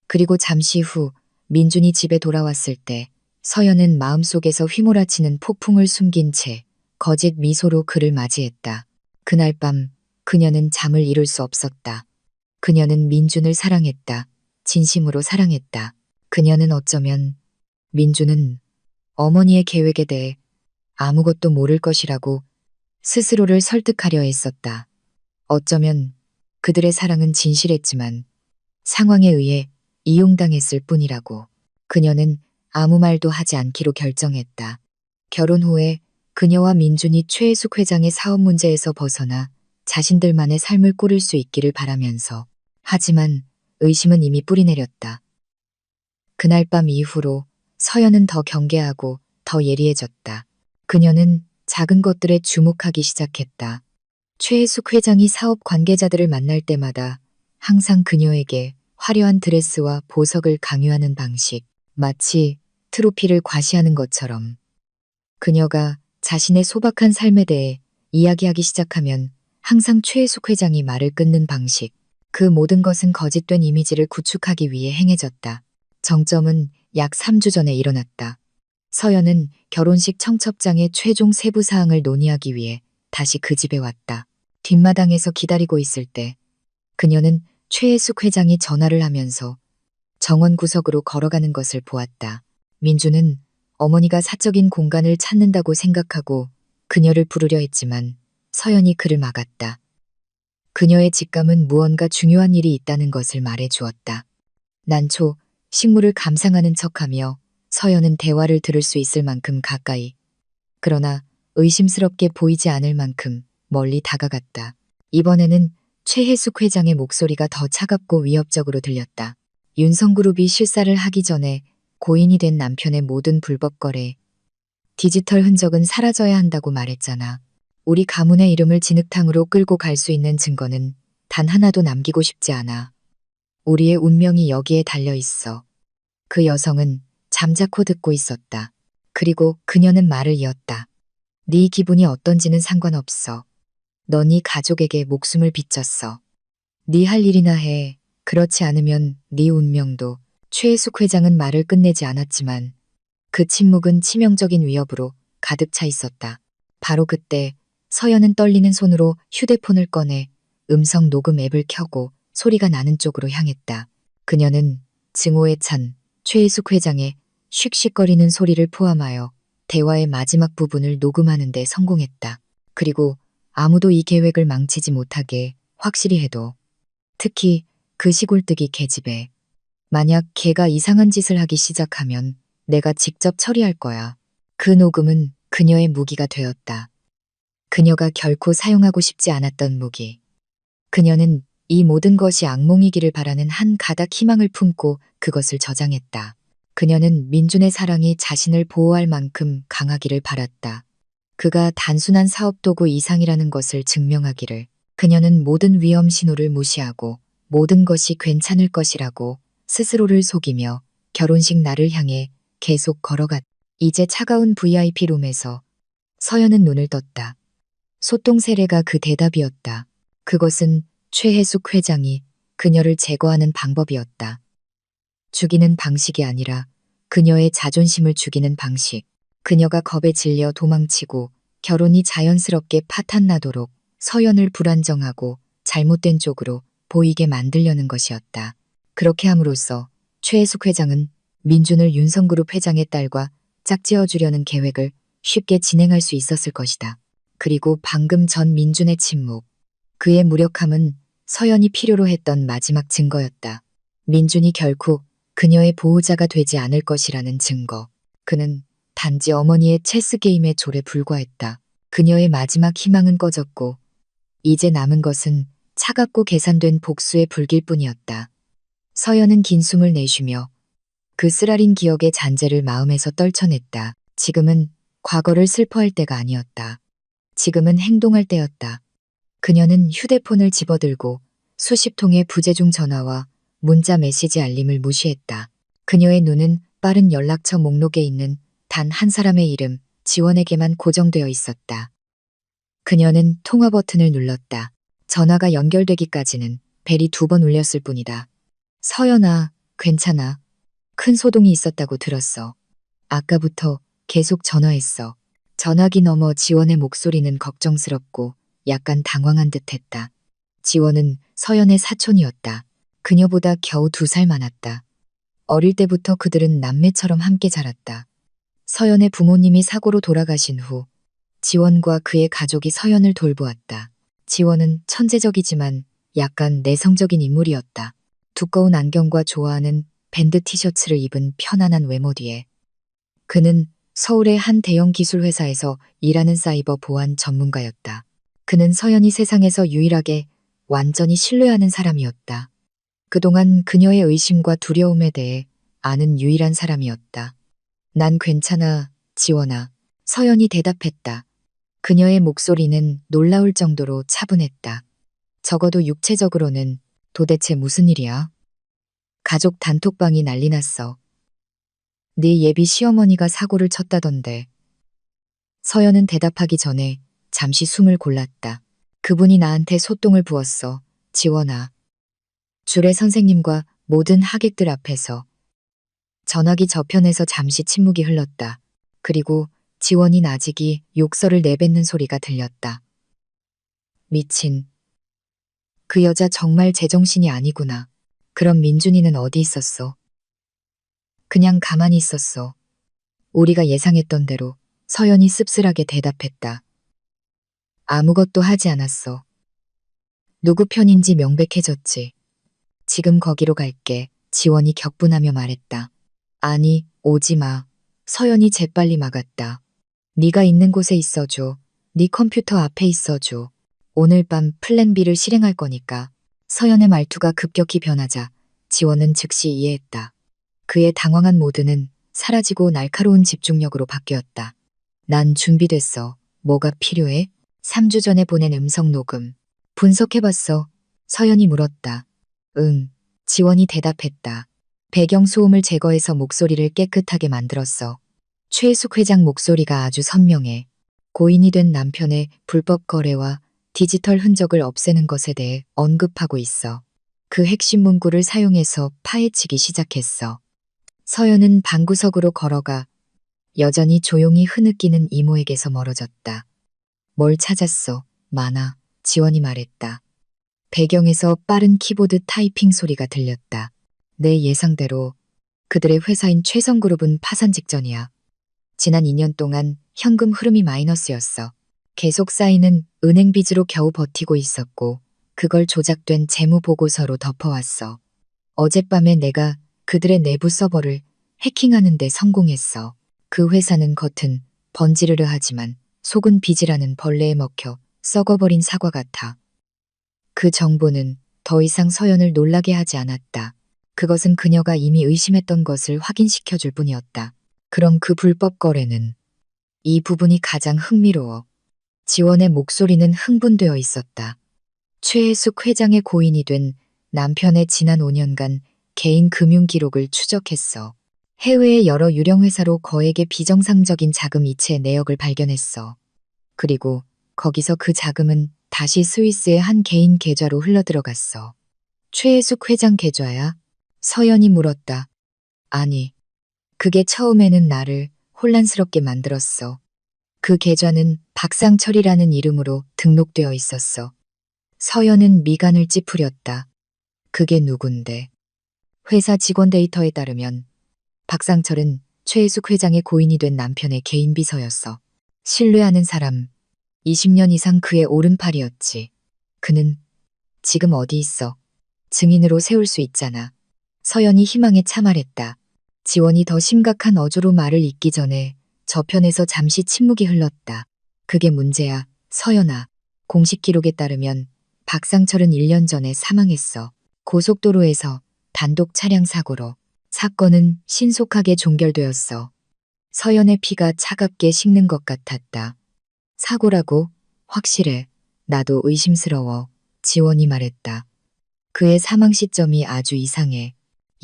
그리고 잠시 후 민준이 집에 돌아왔을 때 서연은 마음속에서 휘몰아치는 폭풍을 숨긴 채 거짓 미소로 그를 맞이했다. 그날 밤 그녀는 잠을 이룰 수 없었다. 그녀는 민준을 사랑했다. 진심으로 사랑했다. 그녀는 어쩌면 민주는 어머니의 계획에 대해 아무것도 모를 것이라고 스스로를 설득하려 했었다. 어쩌면 그들의 사랑은 진실했지만 상황에 의해 이용당했을 뿐이라고. 그녀는 아무 말도 하지 않기로 결정했다. 결혼 후에 그녀와 민준이 최혜숙 회장의 사업 문제에서 벗어나 자신들만의 삶을 꾸릴 수 있기를 바라면서. 하지만 의심은 이미 뿌리내렸다. 그날 밤 이후로 서연은 더 경계하고 더 예리해졌다. 그녀는 작은 것들에 주목하기 시작했다. 최혜숙 회장이 사업 관계자들을 만날 때마다 항상 그녀에게 화려한 드레스와 보석을 강요하는 방식, 마치 트로피를 과시하는 것처럼. 그녀가 자신의 소박한 삶에 대해 이야기하기 시작하면 항상 최혜숙 회장이 말을 끊는 방식, 그 모든 것은 거짓된 이미지를 구축하기 위해 행해졌다. 정점은 약 3주 전에 일어났다. 서연은 결혼식 청첩장의 최종 세부 사항을 논의하기 위해 다시 그 집에 왔다. 뒷마당에서 기다리고 있을 때 그녀는 최혜숙 회장이 전화를 하면서 정원 구석으로 걸어가는 것을 보았다. 민주는 어머니가 사적인 공간을 찾는다고 생각하고 그녀를 부르려 했지만 서연이 그를 막았다. 그녀의 직감은 무언가 중요한 일이 있다는 것을 말해 주었다. 난초 식물을 감상하는 척하며 서연은 대화를 들을 수 있을 만큼 가까이, 그러나 의심스럽게 보이지 않을 만큼 멀리 다가갔다. 이번에는 최혜숙 회장의 목소리가 더 차갑고 위협적으로 들렸다. 윤성그룹이 실사를 하기 전에 고인이 된 남편의 모든 불법 거래, 디지털 흔적은 사라져야 한다고 말했잖아. 우리 가문의 이름을 진흙탕으로 끌고 갈 수 있는 증거는 단 하나도 남기고 싶지 않아. 우리의 운명이 여기에 달려 있어. 그 여성은 잠자코 듣고 있었다. 그리고 그녀는 말을 이었다. 네 기분이 어떤지는 상관없어. 너 네 가족에게 목숨을 비쳤어. 네 할 일이나 해. 그렇지 않으면 네 운명도. 최혜숙 회장은 말을 끝내지 않았지만 그 침묵은 치명적인 위협으로 가득 차 있었다. 바로 그때 서연은 떨리는 손으로 휴대폰을 꺼내 음성 녹음 앱을 켜고 소리가 나는 쪽으로 향했다. 그녀는 증오에 찬 최혜숙 회장의 씩씩거리는 소리를 포함하여 대화의 마지막 부분을 녹음하는 데 성공했다. 그리고 아무도 이 계획을 망치지 못하게 확실히 해도, 특히 그 시골뜨기 계집애. 만약 걔가 이상한 짓을 하기 시작하면 내가 직접 처리할 거야. 그 녹음은 그녀의 무기가 되었다. 그녀가 결코 사용하고 싶지 않았던 무기. 그녀는 이 모든 것이 악몽이기를 바라는 한 가닥 희망을 품고 그것을 저장했다. 그녀는 민준의 사랑이 자신을 보호할 만큼 강하기를 바랐다. 그가 단순한 사업 도구 이상이라는 것을 증명하기를. 그녀는 모든 위험 신호를 무시하고 모든 것이 괜찮을 것이라고 스스로를 속이며 결혼식 날을 향해 계속 걸어갔다. 이제 차가운 VIP 룸에서 서연은 눈을 떴다. 소똥 세례가 그 대답이었다. 그것은 최혜숙 회장이 그녀를 제거하는 방법이었다. 죽이는 방식이 아니라 그녀의 자존심을 죽이는 방식. 그녀가 겁에 질려 도망치고 결혼이 자연스럽게 파탄나도록 서연을 불안정하고 잘못된 쪽으로 보이게 만들려는 것이었다. 그렇게 함으로써 최혜숙 회장은 민준을 윤성그룹 회장의 딸과 짝지어주려는 계획을 쉽게 진행할 수 있었을 것이다. 그리고 방금 전 민준의 침묵. 그의 무력함은 서연이 필요로 했던 마지막 증거였다. 민준이 결코 그녀의 보호자가 되지 않을 것이라는 증거. 그는 단지 어머니의 체스 게임의 졸에 불과했다. 그녀의 마지막 희망은 꺼졌고 이제 남은 것은 차갑고 계산된 복수의 불길 뿐이었다. 서연은 긴 숨을 내쉬며 그 쓰라린 기억의 잔재를 마음에서 떨쳐냈다. 지금은 과거를 슬퍼할 때가 아니었다. 지금은 행동할 때였다. 그녀는 휴대폰을 집어들고 수십 통의 부재중 전화와 문자 메시지 알림을 무시했다. 그녀의 눈은 빠른 연락처 목록에 있는 단 한 사람의 이름, 지원에게만 고정되어 있었다. 그녀는 통화 버튼을 눌렀다. 전화가 연결되기까지는 벨이 2번 울렸을 뿐이다. 서연아, 괜찮아. 큰 소동이 있었다고 들었어. 아까부터 계속 전화했어. 전화기 너머 지원의 목소리는 걱정스럽고 약간 당황한 듯했다. 지원은 서연의 사촌이었다. 그녀보다 겨우 2살 많았다. 어릴 때부터 그들은 남매처럼 함께 자랐다. 서연의 부모님이 사고로 돌아가신 후 지원과 그의 가족이 서연을 돌보았다. 지원은 천재적이지만 약간 내성적인 인물이었다. 두꺼운 안경과 좋아하는 밴드 티셔츠를 입은 편안한 외모 뒤에 그는 서울의 한 대형 기술 회사에서 일하는 사이버 보안 전문가였다. 그는 서연이 세상에서 유일하게 완전히 신뢰하는 사람이었다. 그동안 그녀의 의심과 두려움에 대해 아는 유일한 사람이었다. 난 괜찮아, 지원아. 서연이 대답했다. 그녀의 목소리는 놀라울 정도로 차분했다. 적어도 육체적으로는 도대체 무슨 일이야? 가족 단톡방이 난리 났어. 네 예비 시어머니가 사고를 쳤다던데. 서연은 대답하기 전에 잠시 숨을 골랐다. 그분이 나한테 소똥을 부었어. 지원아. 주례 선생님과 모든 하객들 앞에서. 전화기 저편에서 잠시 침묵이 흘렀다. 그리고 지원이 나직이 욕설을 내뱉는 소리가 들렸다. 미친. 그 여자 정말 제정신이 아니구나. 그럼 민준이는 어디 있었어? 그냥 가만히 있었어. 우리가 예상했던 대로. 서연이 씁쓸하게 대답했다. 아무것도 하지 않았어. 누구 편인지 명백해졌지. 지금 거기로 갈게. 지원이 격분하며 말했다. 아니, 오지 마. 서연이 재빨리 막았다. 네가 있는 곳에 있어줘. 네 컴퓨터 앞에 있어줘. 오늘 밤 플랜 B를 실행할 거니까. 서연의 말투가 급격히 변하자 지원은 즉시 이해했다. 그의 당황한 모드는 사라지고 날카로운 집중력으로 바뀌었다. 난 준비됐어. 뭐가 필요해? 3주 전에 보낸 음성 녹음. 분석해봤어. 서연이 물었다. 응. 지원이 대답했다. 배경소음을 제거해서 목소리를 깨끗하게 만들었어. 최숙 회장 목소리가 아주 선명해. 고인이 된 남편의 불법 거래와 디지털 흔적을 없애는 것에 대해 언급하고 있어. 그 핵심 문구를 사용해서 파헤치기 시작했어. 서연은 방구석으로 걸어가 여전히 조용히 흐느끼는 이모에게서 멀어졌다. 뭘 찾았어? 많아. 지원이 말했다. 배경에서 빠른 키보드 타이핑 소리가 들렸다. 내 예상대로 그들의 회사인 최성그룹은 파산 직전이야. 지난 2년 동안 현금 흐름이 마이너스였어. 계속 쌓이는 은행 빚으로 겨우 버티고 있었고 그걸 조작된 재무 보고서로 덮어왔어. 어젯밤에 내가 그들의 내부 서버를 해킹하는 데 성공했어. 그 회사는 겉은 번지르르 하지만 속은 빚이라는 벌레에 먹혀 썩어버린 사과 같아. 그 정보는 더 이상 서연을 놀라게 하지 않았다. 그것은 그녀가 이미 의심했던 것을 확인시켜줄 뿐이었다. 그럼 그 불법 거래는? 이 부분이 가장 흥미로워. 지원의 목소리는 흥분되어 있었다. 최혜숙 회장의 고인이 된 남편의 지난 5년간 개인 금융 기록을 추적했어. 해외의 여러 유령 회사로 거액의 비정상적인 자금 이체 내역을 발견했어. 그리고 거기서 그 자금은 다시 스위스의 한 개인 계좌로 흘러들어갔어. 최혜숙 회장 계좌야? 서연이 물었다. 아니, 그게 처음에는 나를 혼란스럽게 만들었어. 그 계좌는 박상철이라는 이름으로 등록되어 있었어. 서연은 미간을 찌푸렸다. 그게 누군데? 회사 직원 데이터에 따르면 박상철은 최혜숙 회장의 고인이 된 남편의 개인 비서였어. 신뢰하는 사람, 20년 이상 그의 오른팔이었지. 그는 지금 어디 있어? 증인으로 세울 수 있잖아. 서연이 희망에 참말했다. 지원이 더 심각한 어조로 말을 잇기 전에 저편에서 잠시 침묵이 흘렀다. 그게 문제야, 서연아. 공식 기록에 따르면 박상철은 1년 전에 사망했어. 고속도로에서 단독 차량 사고로. 사건은 신속하게 종결되었어. 서연의 피가 차갑게 식는 것 같았다. 사고라고? 확실해. 나도 의심스러워. 지원이 말했다. 그의 사망 시점이 아주 이상해.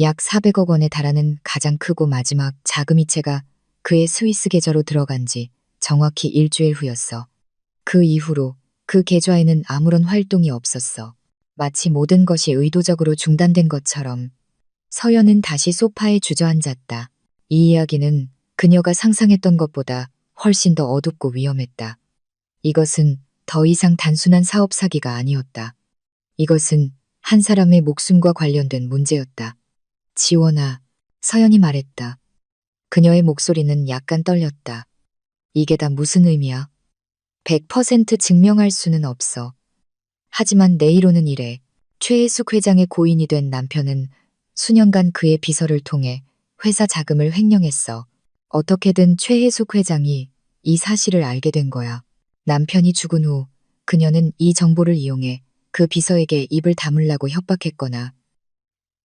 약 400억 원에 달하는 가장 크고 마지막 자금이체가 그의 스위스 계좌로 들어간 지 정확히 일주일 후였어. 그 이후로 그 계좌에는 아무런 활동이 없었어. 마치 모든 것이 의도적으로 중단된 것처럼. 서연은 다시 소파에 주저앉았다. 이 이야기는 그녀가 상상했던 것보다 훨씬 더 어둡고 위험했다. 이것은 더 이상 단순한 사업 사기가 아니었다. 이것은 한 사람의 목숨과 관련된 문제였다. 지원아, 서연이 말했다. 그녀의 목소리는 약간 떨렸다. 이게 다 무슨 의미야? 100% 증명할 수는 없어. 하지만 내 이론은 이래. 최혜숙 회장의 고인이 된 남편은 수년간 그의 비서를 통해 회사 자금을 횡령했어. 어떻게든 최혜숙 회장이 이 사실을 알게 된 거야. 남편이 죽은 후 그녀는 이 정보를 이용해 그 비서에게 입을 다물라고 협박했거나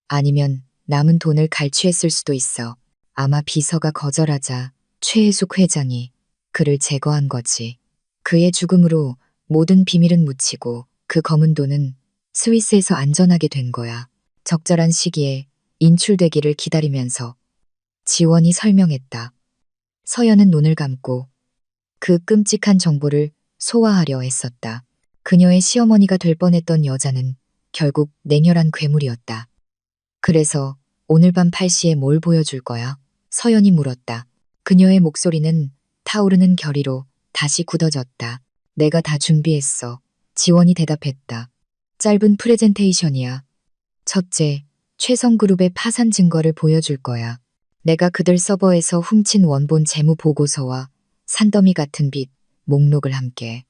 아니면 남은 돈을 갈취했을 수도 있어. 아마 비서가 거절하자 최혜숙 회장이 그를 제거한 거지. 그의 죽음으로 모든 비밀은 묻히고 그 검은 돈은 스위스에서 안전하게 된 거야. 적절한 시기에 인출되기를 기다리면서 지원이 설명했다. 서연은 눈을 감고 그 끔찍한 정보를 소화하려 애썼다. 그녀의 시어머니가 될 뻔했던 여자는 결국 냉혈한 괴물이었다. 그래서 오늘 밤 8시에 뭘 보여줄 거야? 서연이 물었다. 그녀의 목소리는 타오르는 결의로 다시 굳어졌다. 내가 다 준비했어. 지원이 대답했다. 짧은 프레젠테이션이야. 첫째, 최성그룹의 파산 증거를 보여줄 거야. 내가 그들 서버에서 훔친 원본 재무 보고서와 산더미 같은 빚, 목록을 함께.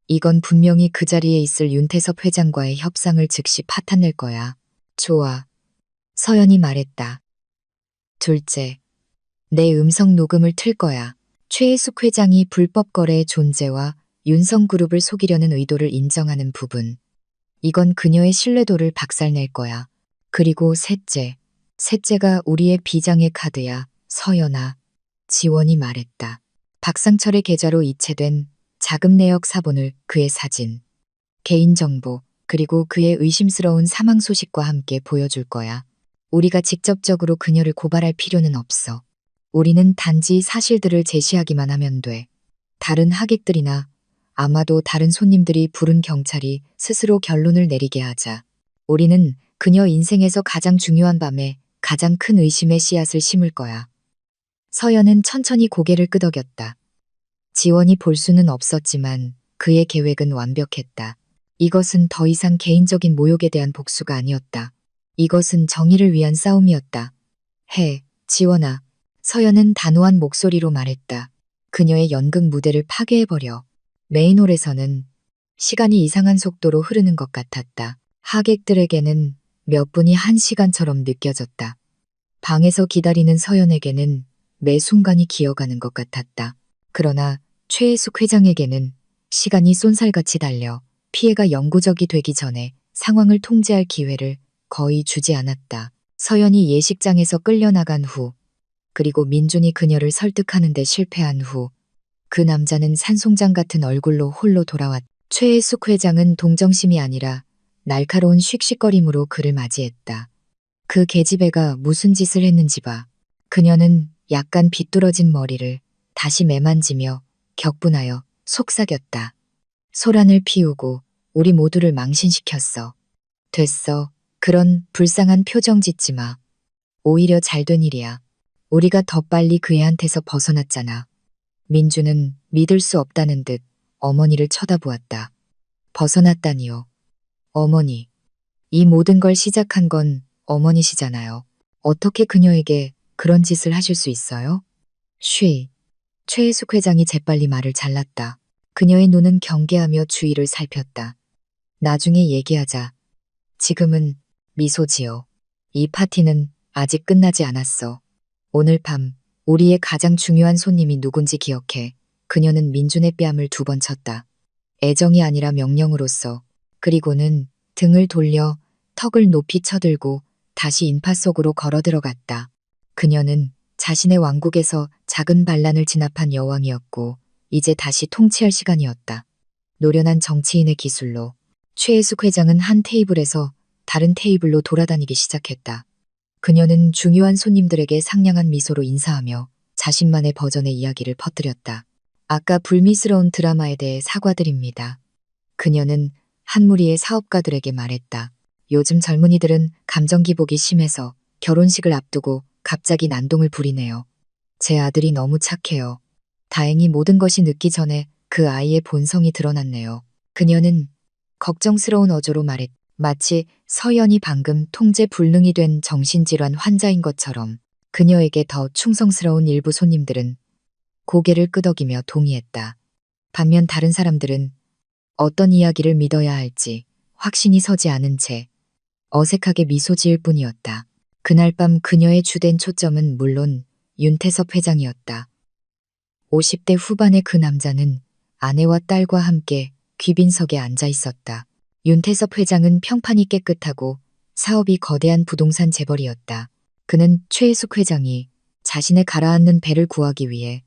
이건 분명히 그 자리에 있을 윤태섭 회장과의 협상을 즉시 파탄낼 거야. 좋아. 서연이 말했다. 둘째, 내 음성 녹음을 틀 거야. 최혜숙 회장이 불법 거래의 존재와 윤성그룹을 속이려는 의도를 인정하는 부분. 이건 그녀의 신뢰도를 박살낼 거야. 그리고 셋째가 우리의 비장의 카드야. 서연아. 지원이 말했다. 박상철의 계좌로 이체된 자금 내역 사본을 그의 사진, 개인정보, 그리고 그의 의심스러운 사망 소식과 함께 보여줄 거야. 우리가 직접적으로 그녀를 고발할 필요는 없어. 우리는 단지 사실들을 제시하기만 하면 돼. 다른 하객들이나 아마도 다른 손님들이 부른 경찰이 스스로 결론을 내리게 하자. 우리는 그녀 인생에서 가장 중요한 밤에 가장 큰 의심의 씨앗을 심을 거야. 서연은 천천히 고개를 끄덕였다. 지원이 볼 수는 없었지만 그의 계획은 완벽했다. 이것은 더 이상 개인적인 모욕에 대한 복수가 아니었다. 이것은 정의를 위한 싸움이었다. 지원아. 서연은 단호한 목소리로 말했다. 그녀의 연극 무대를 파괴해버려. 메인홀에서는 시간이 이상한 속도로 흐르는 것 같았다. 하객들에게는 몇 분이 한 시간처럼 느껴졌다. 방에서 기다리는 서연에게는 매 순간이 기어가는 것 같았다. 그러나 최혜숙 회장에게는 시간이 쏜살같이 달려 피해가 영구적이 되기 전에 상황을 통제할 기회를 거의 주지 않았다. 서연이 예식장에서 끌려나간 후, 그리고 민준이 그녀를 설득하는 데 실패한 후, 그 남자는 산송장 같은 얼굴로 홀로 돌아왔다. 최혜숙 회장은 동정심이 아니라 날카로운 씩씩거림으로 그를 맞이했다. 그 계집애가 무슨 짓을 했는지 봐. 그녀는 약간 비뚤어진 머리를 다시 매만지며 격분하여 속삭였다. 소란을 피우고 우리 모두를 망신시켰어. 됐어. 그런 불쌍한 표정 짓지 마. 오히려 잘된 일이야. 우리가 더 빨리 그 애한테서 벗어났잖아. 민주는 믿을 수 없다는 듯 어머니를 쳐다보았다. 벗어났다니요. 어머니. 이 모든 걸 시작한 건 어머니시잖아요. 어떻게 그녀에게 그런 짓을 하실 수 있어요? 최혜숙 회장이 재빨리 말을 잘랐다. 그녀의 눈은 경계하며 주위를 살폈다. 나중에 얘기하자. 지금은 미소 지어. 이 파티는 아직 끝나지 않았어. 오늘 밤 우리의 가장 중요한 손님이 누군지 기억해. 그녀는 민준의 뺨을 2번 쳤다. 애정이 아니라 명령으로서. 그리고는 등을 돌려 턱을 높이 쳐들고 다시 인파 속으로 걸어 들어갔다. 그녀는 자신의 왕국에서 작은 반란을 진압한 여왕이었고 이제 다시 통치할 시간이었다. 노련한 정치인의 기술로 최혜숙 회장은 한 테이블에서 다른 테이블로 돌아다니기 시작했다. 그녀는 중요한 손님들에게 상냥한 미소로 인사하며 자신만의 버전의 이야기를 퍼뜨렸다. 아까 불미스러운 드라마에 대해 사과드립니다. 그녀는 한 무리의 사업가들에게 말했다. 요즘 젊은이들은 감정 기복이 심해서 결혼식을 앞두고 갑자기 난동을 부리네요. 제 아들이 너무 착해요. 다행히 모든 것이 늦기 전에 그 아이의 본성이 드러났네요. 그녀는 걱정스러운 어조로 말했다. 마치 서연이 방금 통제 불능이 된 정신질환 환자인 것처럼. 그녀에게 더 충성스러운 일부 손님들은 고개를 끄덕이며 동의했다. 반면 다른 사람들은 어떤 이야기를 믿어야 할지 확신이 서지 않은 채 어색하게 미소 지을 뿐이었다. 그날 밤 그녀의 주된 초점은 물론 윤태섭 회장이었다. 50대 후반의 그 남자는 아내와 딸과 함께 귀빈석에 앉아 있었다. 윤태섭 회장은 평판이 깨끗하고 사업이 거대한 부동산 재벌이었다. 그는 최혜숙 회장이 자신의 가라앉는 배를 구하기 위해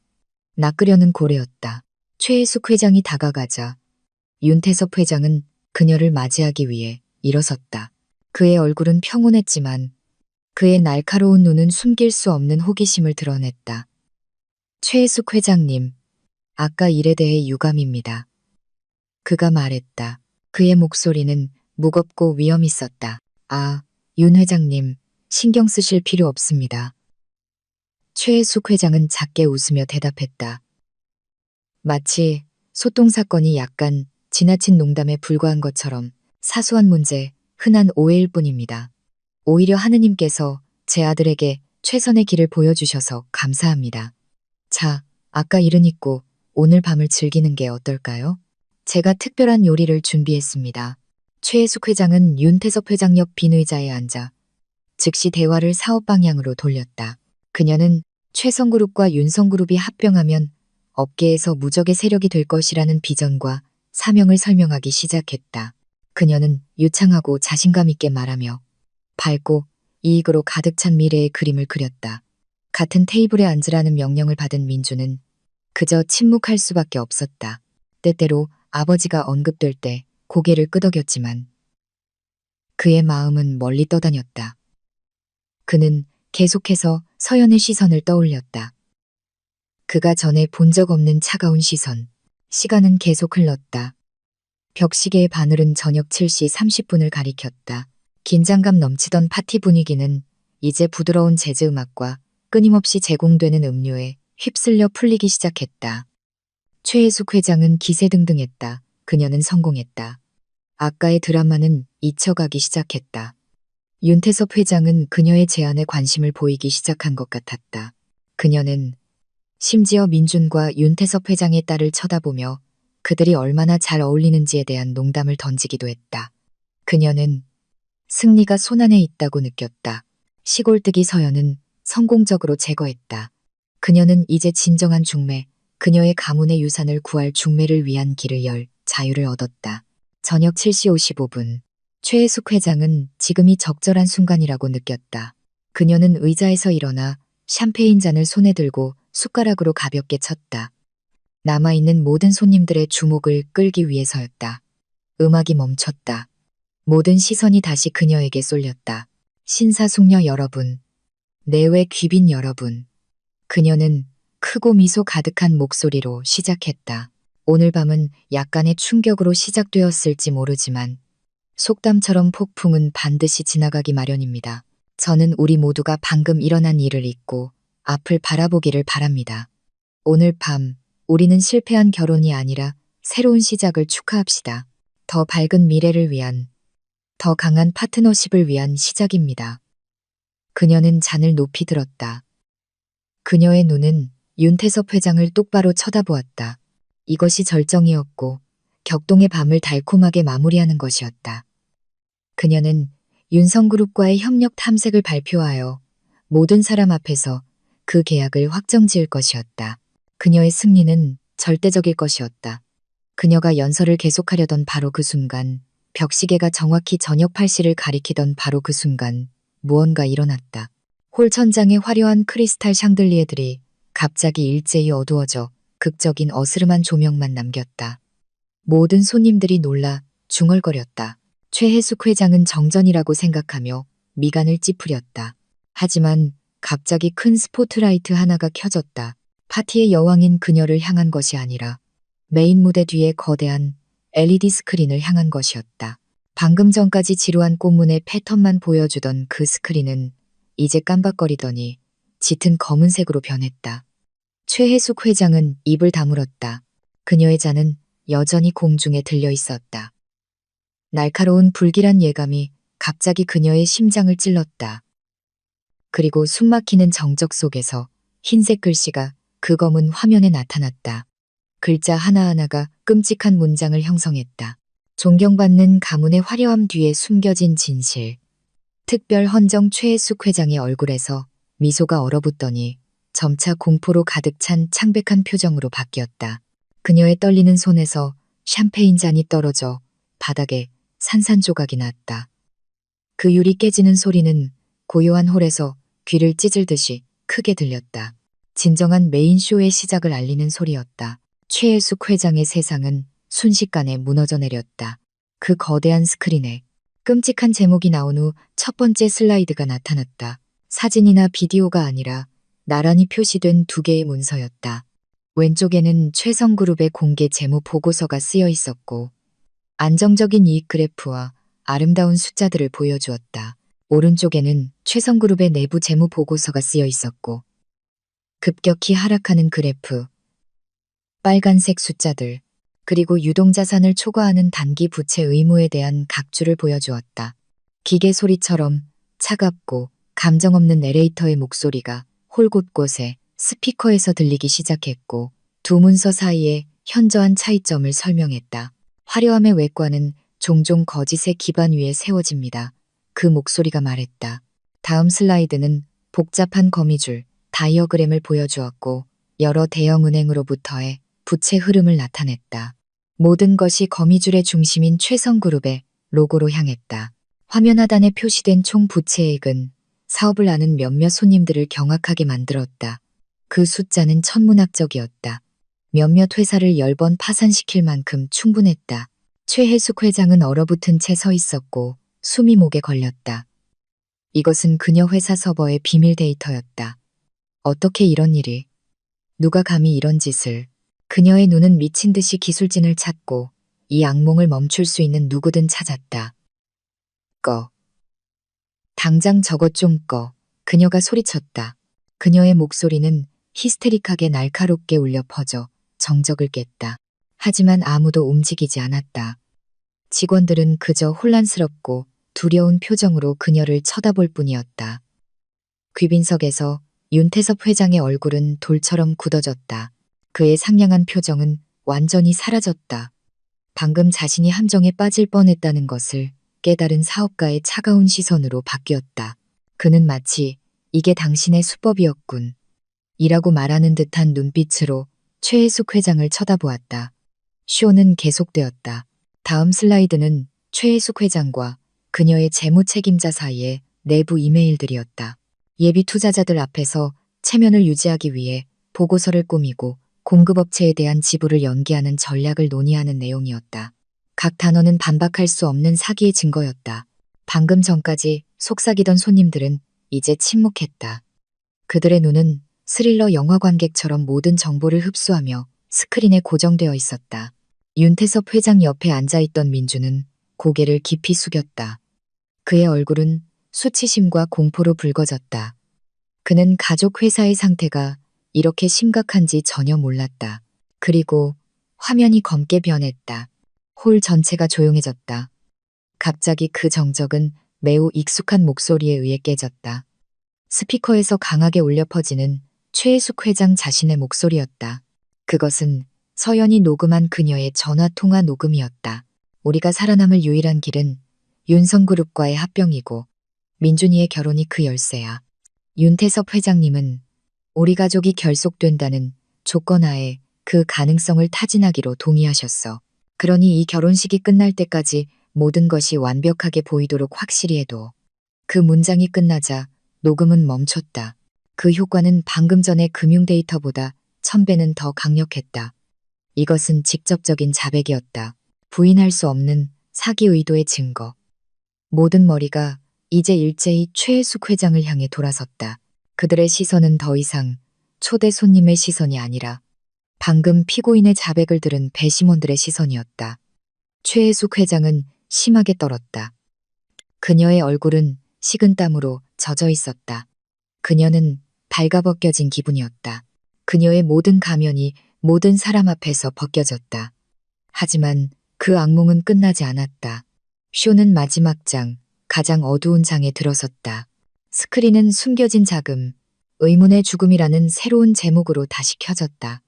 낚으려는 고래였다. 최혜숙 회장이 다가가자 윤태섭 회장은 그녀를 맞이하기 위해 일어섰다. 그의 얼굴은 평온했지만 그의 날카로운 눈은 숨길 수 없는 호기심을 드러냈다. 최혜숙 회장님, 아까 일에 대해 유감입니다. 그가 말했다. 그의 목소리는 무겁고 위험 있었다. 아, 윤 회장님, 신경 쓰실 필요 없습니다. 최혜숙 회장은 작게 웃으며 대답했다. 마치 소똥 사건이 약간 지나친 농담에 불과한 것처럼 사소한 문제, 흔한 오해일 뿐입니다. 오히려 하느님께서 제 아들에게 최선의 길을 보여주셔서 감사합니다. 자, 아까 일은 있고 오늘 밤을 즐기는 게 어떨까요? 제가 특별한 요리를 준비했습니다. 최혜숙 회장은 윤태섭 회장 옆 빈 의자에 앉아 즉시 대화를 사업 방향으로 돌렸다. 그녀는 최성그룹과 윤성그룹이 합병하면 업계에서 무적의 세력이 될 것이라는 비전과 사명을 설명하기 시작했다. 그녀는 유창하고 자신감 있게 말하며 밝고 이익으로 가득 찬 미래의 그림을 그렸다. 같은 테이블에 앉으라는 명령을 받은 민주는 그저 침묵할 수밖에 없었다. 때때로 아버지가 언급될 때 고개를 끄덕였지만 그의 마음은 멀리 떠다녔다. 그는 계속해서 서연의 시선을 떠올렸다. 그가 전에 본 적 없는 차가운 시선. 시간은 계속 흘렀다. 벽시계의 바늘은 저녁 7시 30분을 가리켰다. 긴장감 넘치던 파티 분위기는 이제 부드러운 재즈 음악과 끊임없이 제공되는 음료에 휩쓸려 풀리기 시작했다. 최혜숙 회장은 기세등등했다. 그녀는 성공했다. 아까의 드라마는 잊혀가기 시작했다. 윤태섭 회장은 그녀의 제안에 관심을 보이기 시작한 것 같았다. 그녀는 심지어 민준과 윤태섭 회장의 딸을 쳐다보며 그들이 얼마나 잘 어울리는지에 대한 농담을 던지기도 했다. 그녀는 승리가 손안에 있다고 느꼈다. 시골뜨기 서연은 성공적으로 제거했다. 그녀는 이제 진정한 중매, 그녀의 가문의 유산을 구할 중매를 위한 길을 열 자유를 얻었다. 저녁 7시 55분. 최혜숙 회장은 지금이 적절한 순간이라고 느꼈다. 그녀는 의자에서 일어나 샴페인 잔을 손에 들고 숟가락으로 가볍게 쳤다. 남아있는 모든 손님들의 주목을 끌기 위해서였다. 음악이 멈췄다. 모든 시선이 다시 그녀에게 쏠렸다. 신사숙녀 여러분, 내외 귀빈 여러분. 그녀는 크고 미소 가득한 목소리로 시작했다. 오늘 밤은 약간의 충격으로 시작되었을지 모르지만 속담처럼 폭풍은 반드시 지나가기 마련입니다. 저는 우리 모두가 방금 일어난 일을 잊고 앞을 바라보기를 바랍니다. 오늘 밤 우리는 실패한 결혼이 아니라 새로운 시작을 축하합시다. 더 밝은 미래를 위한, 더 강한 파트너십을 위한 시작입니다. 그녀는 잔을 높이 들었다. 그녀의 눈은 윤태섭 회장을 똑바로 쳐다보았다. 이것이 절정이었고 격동의 밤을 달콤하게 마무리하는 것이었다. 그녀는 윤성그룹과의 협력 탐색을 발표하여 모든 사람 앞에서 그 계약을 확정지을 것이었다. 그녀의 승리는 절대적일 것이었다. 그녀가 연설을 계속하려던 바로 그 순간, 벽시계가 정확히 저녁 8시를 가리키던 바로 그 순간 무언가 일어났다. 홀 천장의 화려한 크리스탈 샹들리에들이 갑자기 일제히 어두워져 극적인 어스름한 조명만 남겼다. 모든 손님들이 놀라 중얼거렸다. 최혜숙 회장은 정전이라고 생각하며 미간을 찌푸렸다. 하지만 갑자기 큰 스포트라이트 하나가 켜졌다. 파티의 여왕인 그녀를 향한 것이 아니라 메인 무대 뒤에 거대한 LED 스크린을 향한 것이었다. 방금 전까지 지루한 꽃무늬 패턴만 보여주던 그 스크린은 이제 깜박거리더니 짙은 검은색으로 변했다. 최혜숙 회장은 입을 다물었다. 그녀의 잔은 여전히 공중에 들려 있었다. 날카로운 불길한 예감이 갑자기 그녀의 심장을 찔렀다. 그리고 숨막히는 정적 속에서 흰색 글씨가 그 검은 화면에 나타났다. 글자 하나하나가 끔찍한 문장을 형성했다. 존경받는 가문의 화려함 뒤에 숨겨진 진실. 특별 헌정 최혜숙 회장의 얼굴에서 미소가 얼어붙더니 점차 공포로 가득 찬 창백한 표정으로 바뀌었다. 그녀의 떨리는 손에서 샴페인 잔이 떨어져 바닥에 산산조각이 났다. 그 유리 깨지는 소리는 고요한 홀에서 귀를 찢을듯이 크게 들렸다. 진정한 메인 쇼의 시작을 알리는 소리였다. 최혜숙 회장의 세상은 순식간에 무너져 내렸다. 그 거대한 스크린에 끔찍한 제목이 나온 후 첫 번째 슬라이드가 나타났다. 사진이나 비디오가 아니라 나란히 표시된 두 개의 문서였다. 왼쪽에는 최성그룹의 공개 재무 보고서가 쓰여 있었고 안정적인 이익 그래프와 아름다운 숫자들을 보여주었다. 오른쪽에는 최성그룹의 내부 재무 보고서가 쓰여 있었고 급격히 하락하는 그래프, 빨간색 숫자들, 그리고 유동자산을 초과하는 단기 부채 의무에 대한 각주를 보여주었다. 기계 소리처럼 차갑고 감정 없는 내레이터의 목소리가 홀 곳곳에 스피커에서 들리기 시작했고 두 문서 사이의 현저한 차이점을 설명했다. 화려함의 외과는 종종 거짓의 기반 위에 세워집니다. 그 목소리가 말했다. 다음 슬라이드는 복잡한 거미줄, 다이어그램을 보여주었고 여러 대형 은행으로부터의 부채 흐름을 나타냈다. 모든 것이 거미줄의 중심인 최성그룹의 로고로 향했다. 화면 하단에 표시된 총 부채액은 사업을 아는 몇몇 손님들을 경악하게 만들었다. 그 숫자는 천문학적이었다. 몇몇 회사를 10번 파산시킬 만큼 충분했다. 최혜숙 회장은 얼어붙은 채 서 있었고 숨이 목에 걸렸다. 이것은 그녀 회사 서버의 비밀 데이터였다. 어떻게 이런 일이? 누가 감히 이런 짓을? 그녀의 눈은 미친 듯이 기술진을 찾고 이 악몽을 멈출 수 있는 누구든 찾았다. 꺼. 당장 저것 좀 꺼. 그녀가 소리쳤다. 그녀의 목소리는 히스테릭하게 날카롭게 울려 퍼져 정적을 깼다. 하지만 아무도 움직이지 않았다. 직원들은 그저 혼란스럽고 두려운 표정으로 그녀를 쳐다볼 뿐이었다. 귀빈석에서 윤태섭 회장의 얼굴은 돌처럼 굳어졌다. 그의 상냥한 표정은 완전히 사라졌다. 방금 자신이 함정에 빠질 뻔했다는 것을 깨달은 사업가의 차가운 시선으로 바뀌었다. 그는 마치 이게 당신의 수법이었군. 이라고 말하는 듯한 눈빛으로 최혜숙 회장을 쳐다보았다. 쇼는 계속되었다. 다음 슬라이드는 최혜숙 회장과 그녀의 재무 책임자 사이의 내부 이메일들이었다. 예비 투자자들 앞에서 체면을 유지하기 위해 보고서를 꾸미고 공급업체에 대한 지불을 연기하는 전략을 논의하는 내용이었다. 각 단어는 반박할 수 없는 사기의 증거였다. 방금 전까지 속삭이던 손님들은 이제 침묵했다. 그들의 눈은 스릴러 영화 관객처럼 모든 정보를 흡수하며 스크린에 고정되어 있었다. 윤태섭 회장 옆에 앉아있던 민주는 고개를 깊이 숙였다. 그의 얼굴은 수치심과 공포로 붉어졌다. 그는 가족 회사의 상태가 이렇게 심각한지 전혀 몰랐다. 그리고 화면이 검게 변했다. 홀 전체가 조용해졌다. 갑자기 그 정적은 매우 익숙한 목소리에 의해 깨졌다. 스피커에서 강하게 울려 퍼지는 최혜숙 회장 자신의 목소리였다. 그것은 서연이 녹음한 그녀의 전화통화 녹음이었다. 우리가 살아남을 유일한 길은 윤성그룹과의 합병이고 민준이의 결혼이 그 열쇠야. 윤태섭 회장님은 우리 가족이 결속된다는 조건 하에 그 가능성을 타진하기로 동의하셨어. 그러니 이 결혼식이 끝날 때까지 모든 것이 완벽하게 보이도록 확실히 해둬. 그 문장이 끝나자 녹음은 멈췄다. 그 효과는 방금 전의 금융 데이터보다 1000배는 더 강력했다. 이것은 직접적인 자백이었다. 부인할 수 없는 사기 의도의 증거. 모든 머리가 이제 일제히 최혜숙 회장을 향해 돌아섰다. 그들의 시선은 더 이상 초대 손님의 시선이 아니라 방금 피고인의 자백을 들은 배심원들의 시선이었다. 최혜숙 회장은 심하게 떨었다. 그녀의 얼굴은 식은땀으로 젖어 있었다. 그녀는 발가벗겨진 기분이었다. 그녀의 모든 가면이 모든 사람 앞에서 벗겨졌다. 하지만 그 악몽은 끝나지 않았다. 쇼는 마지막 장, 가장 어두운 장에 들어섰다. 스크린은 숨겨진 자금, 의문의 죽음이라는 새로운 제목으로 다시 켜졌다.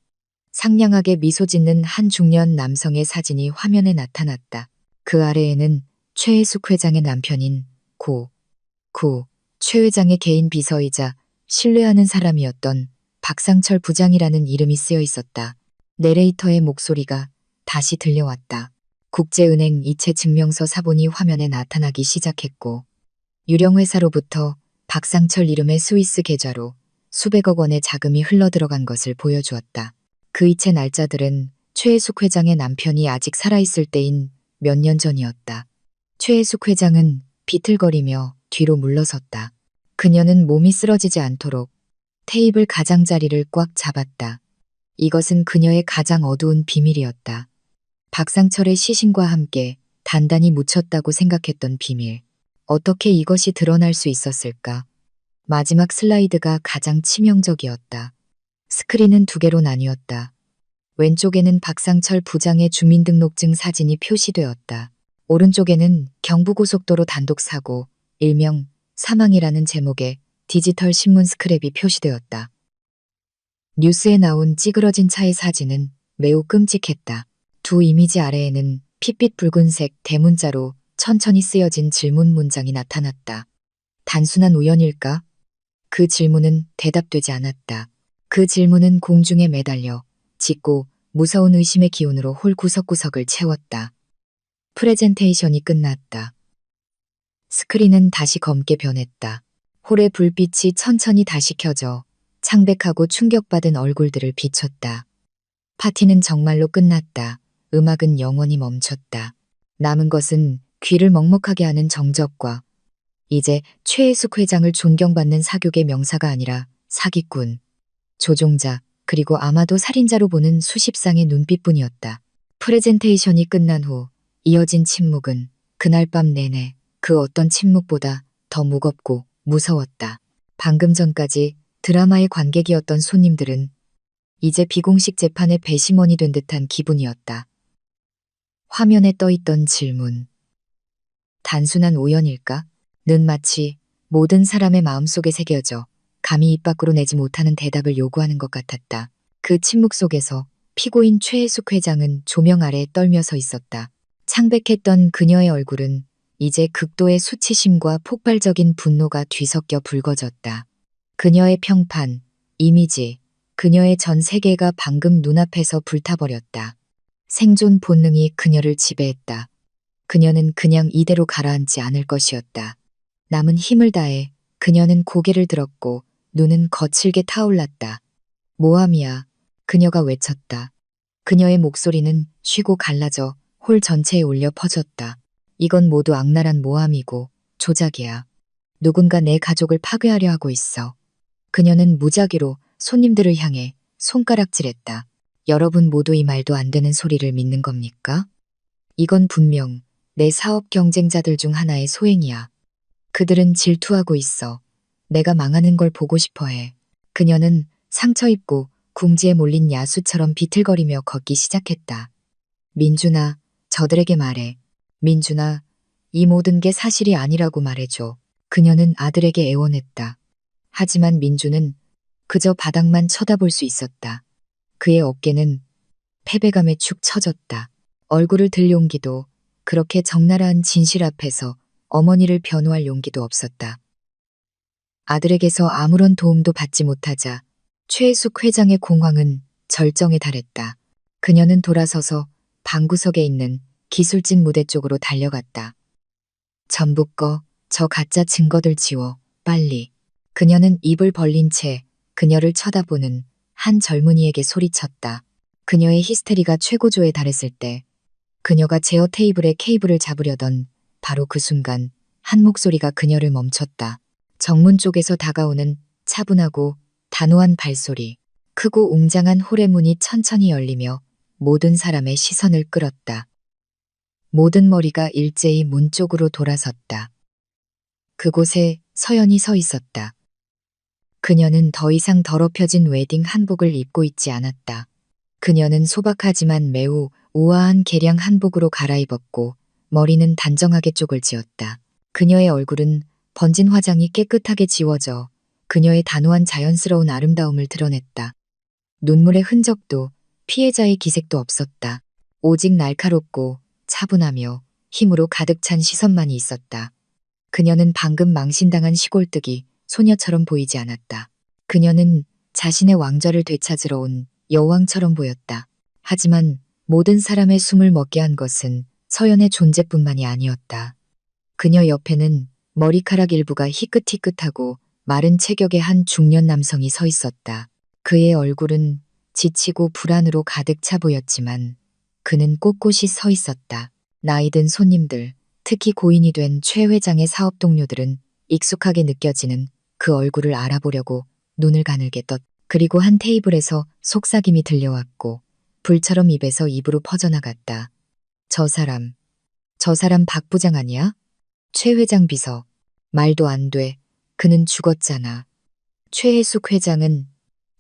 상냥하게 미소 짓는 한 중년 남성의 사진이 화면에 나타났다. 그 아래에는 최혜숙 회장의 남편인 최 회장의 개인 비서이자 신뢰하는 사람이었던 박상철 부장이라는 이름이 쓰여 있었다. 내레이터의 목소리가 다시 들려왔다. 국제은행 이체 증명서 사본이 화면에 나타나기 시작했고, 유령회사로부터 박상철 이름의 스위스 계좌로 수백억 원의 자금이 흘러들어간 것을 보여주었다. 그 이체 날짜들은 최혜숙 회장의 남편이 아직 살아있을 때인 몇 년 전이었다. 최혜숙 회장은 비틀거리며 뒤로 물러섰다. 그녀는 몸이 쓰러지지 않도록 테이블 가장자리를 꽉 잡았다. 이것은 그녀의 가장 어두운 비밀이었다. 박상철의 시신과 함께 단단히 묻혔다고 생각했던 비밀. 어떻게 이것이 드러날 수 있었을까? 마지막 슬라이드가 가장 치명적이었다. 스크린은 두 개로 나뉘었다. 왼쪽에는 박상철 부장의 주민등록증 사진이 표시되었다. 오른쪽에는 경부고속도로 단독사고, 일명 사망이라는 제목의 디지털 신문 스크랩이 표시되었다. 뉴스에 나온 찌그러진 차의 사진은 매우 끔찍했다. 두 이미지 아래에는 핏빛 붉은색 대문자로 천천히 쓰여진 질문 문장이 나타났다. 단순한 우연일까? 그 질문은 대답되지 않았다. 그 질문은 공중에 매달려 짙고 무서운 의심의 기운으로 홀 구석구석을 채웠다. 프레젠테이션이 끝났다. 스크린은 다시 검게 변했다. 홀의 불빛이 천천히 다시 켜져 창백하고 충격받은 얼굴들을 비췄다. 파티는 정말로 끝났다. 음악은 영원히 멈췄다. 남은 것은 귀를 먹먹하게 하는 정적과 이제 최혜숙 회장을 존경받는 사교계 명사가 아니라 사기꾼, 조종자, 그리고 아마도 살인자로 보는 수십 쌍의 눈빛뿐이었다. 프레젠테이션이 끝난 후 이어진 침묵은 그날 밤 내내 그 어떤 침묵보다 더 무겁고 무서웠다. 방금 전까지 드라마의 관객이었던 손님들은 이제 비공식 재판의 배심원이 된 듯한 기분이었다. 화면에 떠있던 질문. 단순한 우연일까? 는 마치 모든 사람의 마음속에 새겨져 감히 입 밖으로 내지 못하는 대답을 요구하는 것 같았다. 그 침묵 속에서 피고인 최혜숙 회장은 조명 아래 떨며 서 있었다. 창백했던 그녀의 얼굴은 이제 극도의 수치심과 폭발적인 분노가 뒤섞여 붉어졌다. 그녀의 평판, 이미지, 그녀의 전 세계가 방금 눈앞에서 불타버렸다. 생존 본능이 그녀를 지배했다. 그녀는 그냥 이대로 가라앉지 않을 것이었다. 남은 힘을 다해 그녀는 고개를 들었고 눈은 거칠게 타올랐다. 모함이야. 그녀가 외쳤다. 그녀의 목소리는 쉬고 갈라져 홀 전체에 울려 퍼졌다. 이건 모두 악랄한 모함이고 조작이야. 누군가 내 가족을 파괴하려 하고 있어. 그녀는 무작위로 손님들을 향해 손가락질했다. 여러분 모두 이 말도 안 되는 소리를 믿는 겁니까? 이건 분명 내 사업 경쟁자들 중 하나의 소행이야. 그들은 질투하고 있어. 내가 망하는 걸 보고 싶어 해. 그녀는 상처 입고 궁지에 몰린 야수처럼 비틀거리며 걷기 시작했다. 민준아, 저들에게 말해. 민준아, 이 모든 게 사실이 아니라고 말해줘. 그녀는 아들에게 애원했다. 하지만 민준은 그저 바닥만 쳐다볼 수 있었다. 그의 어깨는 패배감에 축 처졌다. 얼굴을 들 용기도, 그렇게 적나라한 진실 앞에서 어머니를 변호할 용기도 없었다. 아들에게서 아무런 도움도 받지 못하자 최혜숙 회장의 공황은 절정에 달했다. 그녀는 돌아서서 방구석에 있는 기술진 무대 쪽으로 달려갔다. 전부 꺼, 저 가짜 증거들 지워, 빨리. 그녀는 입을 벌린 채 그녀를 쳐다보는 한 젊은이에게 소리쳤다. 그녀의 히스테리가 최고조에 달했을 때 그녀가 제어 테이블의 케이블을 잡으려던 바로 그 순간 한 목소리가 그녀를 멈췄다. 정문 쪽에서 다가오는 차분하고 단호한 발소리. 크고 웅장한 홀의 문이 천천히 열리며 모든 사람의 시선을 끌었다. 모든 머리가 일제히 문 쪽으로 돌아섰다. 그곳에 서연이 서 있었다. 그녀는 더 이상 더럽혀진 웨딩 한복을 입고 있지 않았다. 그녀는 소박하지만 매우 우아한 개량 한복으로 갈아입었고 머리는 단정하게 쪽을 지었다. 그녀의 얼굴은 번진 화장이 깨끗하게 지워져 그녀의 단호한 자연스러운 아름다움을 드러냈다. 눈물의 흔적도 피해자의 기색도 없었다. 오직 날카롭고 차분하며 힘으로 가득 찬 시선만이 있었다. 그녀는 방금 망신당한 시골뜨기 소녀처럼 보이지 않았다. 그녀는 자신의 왕좌를 되찾으러 온 여왕처럼 보였다. 하지만 모든 사람의 숨을 먹게 한 것은 서연의 존재뿐만이 아니었다. 그녀 옆에는 머리카락 일부가 희끗희끗하고 마른 체격의 한 중년 남성이 서 있었다. 그의 얼굴은 지치고 불안으로 가득 차 보였지만 그는 꼿꼿이 서 있었다. 나이든 손님들, 특히 고인이 된 최 회장의 사업 동료들은 익숙하게 느껴지는 그 얼굴을 알아보려고 눈을 가늘게 떴. 그리고 한 테이블에서 속삭임이 들려왔고 불처럼 입에서 입으로 퍼져나갔다. 저 사람 박 부장 아니야? 최 회장 비서. 말도 안 돼. 그는 죽었잖아. 최혜숙 회장은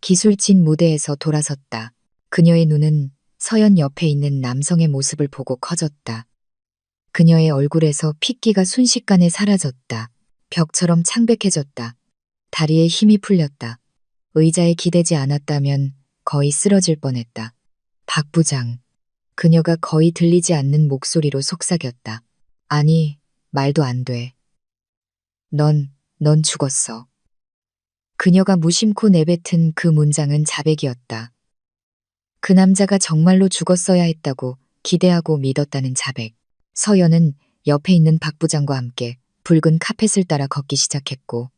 기술진 무대에서 돌아섰다. 그녀의 눈은 서연 옆에 있는 남성의 모습을 보고 커졌다. 그녀의 얼굴에서 핏기가 순식간에 사라졌다. 벽처럼 창백해졌다. 다리에 힘이 풀렸다. 의자에 기대지 않았다면 거의 쓰러질 뻔했다. 박 부장. 그녀가 거의 들리지 않는 목소리로 속삭였다. 아니, 말도 안 돼. 넌 죽었어. 그녀가 무심코 내뱉은 그 문장은 자백이었다. 그 남자가 정말로 죽었어야 했다고 기대하고 믿었다는 자백. 서연은 옆에 있는 박 부장과 함께 붉은 카펫을 따라 걷기 시작했고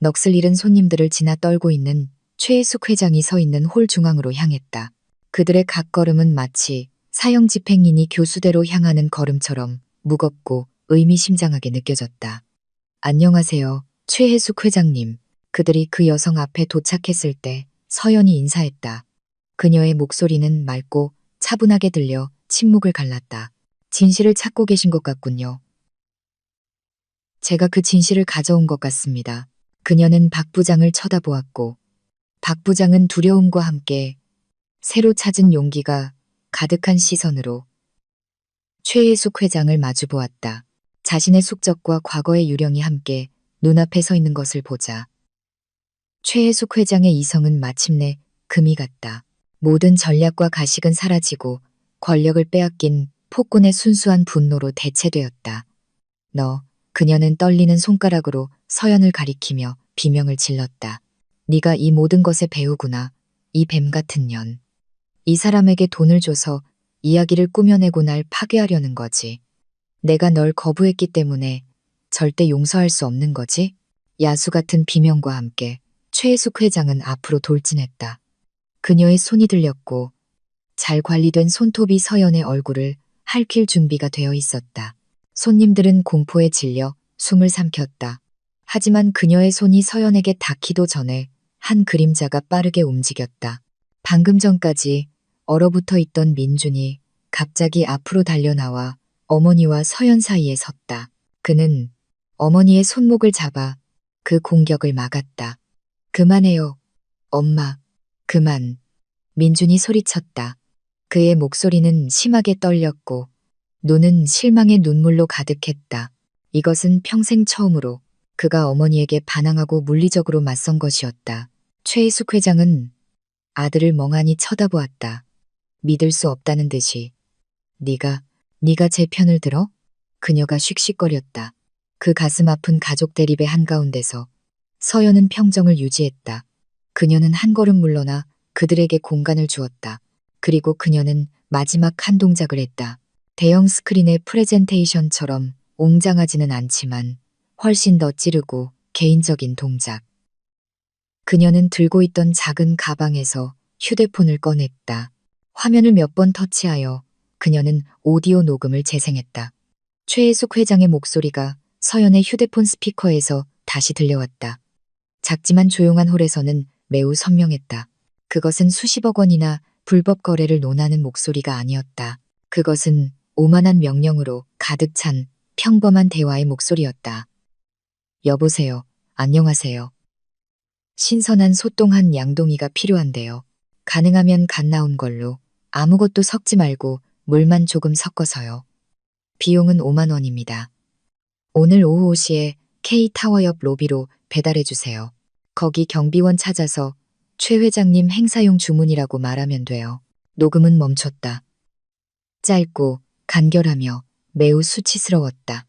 넋을 잃은 손님들을 지나 떨고 있는 최혜숙 회장이 서 있는 홀 중앙으로 향했다. 그들의 각 걸음은 마치 사형 집행인이 교수대로 향하는 걸음처럼 무겁고 의미심장하게 느껴졌다. 안녕하세요, 최혜숙 회장님. 그들이 그 여성 앞에 도착했을 때 서연이 인사했다. 그녀의 목소리는 맑고 차분하게 들려 침묵을 갈랐다. 진실을 찾고 계신 것 같군요. 제가 그 진실을 가져온 것 같습니다. 그녀는 박 부장을 쳐다보았고 박 부장은 두려움과 함께 새로 찾은 용기가 가득한 시선으로 최혜숙 회장을 마주보았다. 자신의 숙적과 과거의 유령이 함께 눈앞에 서 있는 것을 보자 최혜숙 회장의 이성은 마침내 금이 갔다. 모든 전략과 가식은 사라지고 권력을 빼앗긴 폭군의 순수한 분노로 대체되었다. 그녀는 떨리는 손가락으로 서연을 가리키며 비명을 질렀다. 네가 이 모든 것의 배우구나. 이 뱀 같은 년. 이 사람에게 돈을 줘서 이야기를 꾸며내고 날 파괴하려는 거지. 내가 널 거부했기 때문에 절대 용서할 수 없는 거지? 야수 같은 비명과 함께 최혜숙 회장은 앞으로 돌진했다. 그녀의 손이 들렸고 잘 관리된 손톱이 서연의 얼굴을 핥힐 준비가 되어 있었다. 손님들은 공포에 질려 숨을 삼켰다. 하지만 그녀의 손이 서연에게 닿기도 전에 한 그림자가 빠르게 움직였다. 방금 전까지 얼어붙어 있던 민준이 갑자기 앞으로 달려나와 어머니와 서연 사이에 섰다. 그는 어머니의 손목을 잡아 그 공격을 막았다. 그만해요. 엄마. 그만. 민준이 소리쳤다. 그의 목소리는 심하게 떨렸고 눈은 실망의 눈물로 가득했다. 이것은 평생 처음으로 그가 어머니에게 반항하고 물리적으로 맞선 것이었다. 최희숙 회장은 아들을 멍하니 쳐다보았다. 믿을 수 없다는 듯이. 네가 제 편을 들어? 그녀가 씩씩거렸다. 그 가슴 아픈 가족 대립의 한가운데서 서연은 평정을 유지했다. 그녀는 한 걸음 물러나 그들에게 공간을 주었다. 그리고 그녀는 마지막 한 동작을 했다. 대형 스크린의 프레젠테이션처럼 웅장하지는 않지만 훨씬 더 찌르고 개인적인 동작. 그녀는 들고 있던 작은 가방에서 휴대폰을 꺼냈다. 화면을 몇 번 터치하여 그녀는 오디오 녹음을 재생했다. 최혜숙 회장의 목소리가 서연의 휴대폰 스피커에서 다시 들려왔다. 작지만 조용한 홀에서는 매우 선명했다. 그것은 수십억 원이나 불법 거래를 논하는 목소리가 아니었다. 그것은 오만한 명령으로 가득 찬 평범한 대화의 목소리였다. 여보세요. 안녕하세요. 신선한 소똥 한 양동이가 필요한데요. 가능하면 갓 나온 걸로. 아무것도 섞지 말고 물만 조금 섞어서요. 비용은 5만 원입니다. 오늘 오후 5시에 K타워 옆 로비로 배달해주세요. 거기 경비원 찾아서 최 회장님 행사용 주문이라고 말하면 돼요. 녹음은 멈췄다. 짧고 간결하며 매우 수치스러웠다.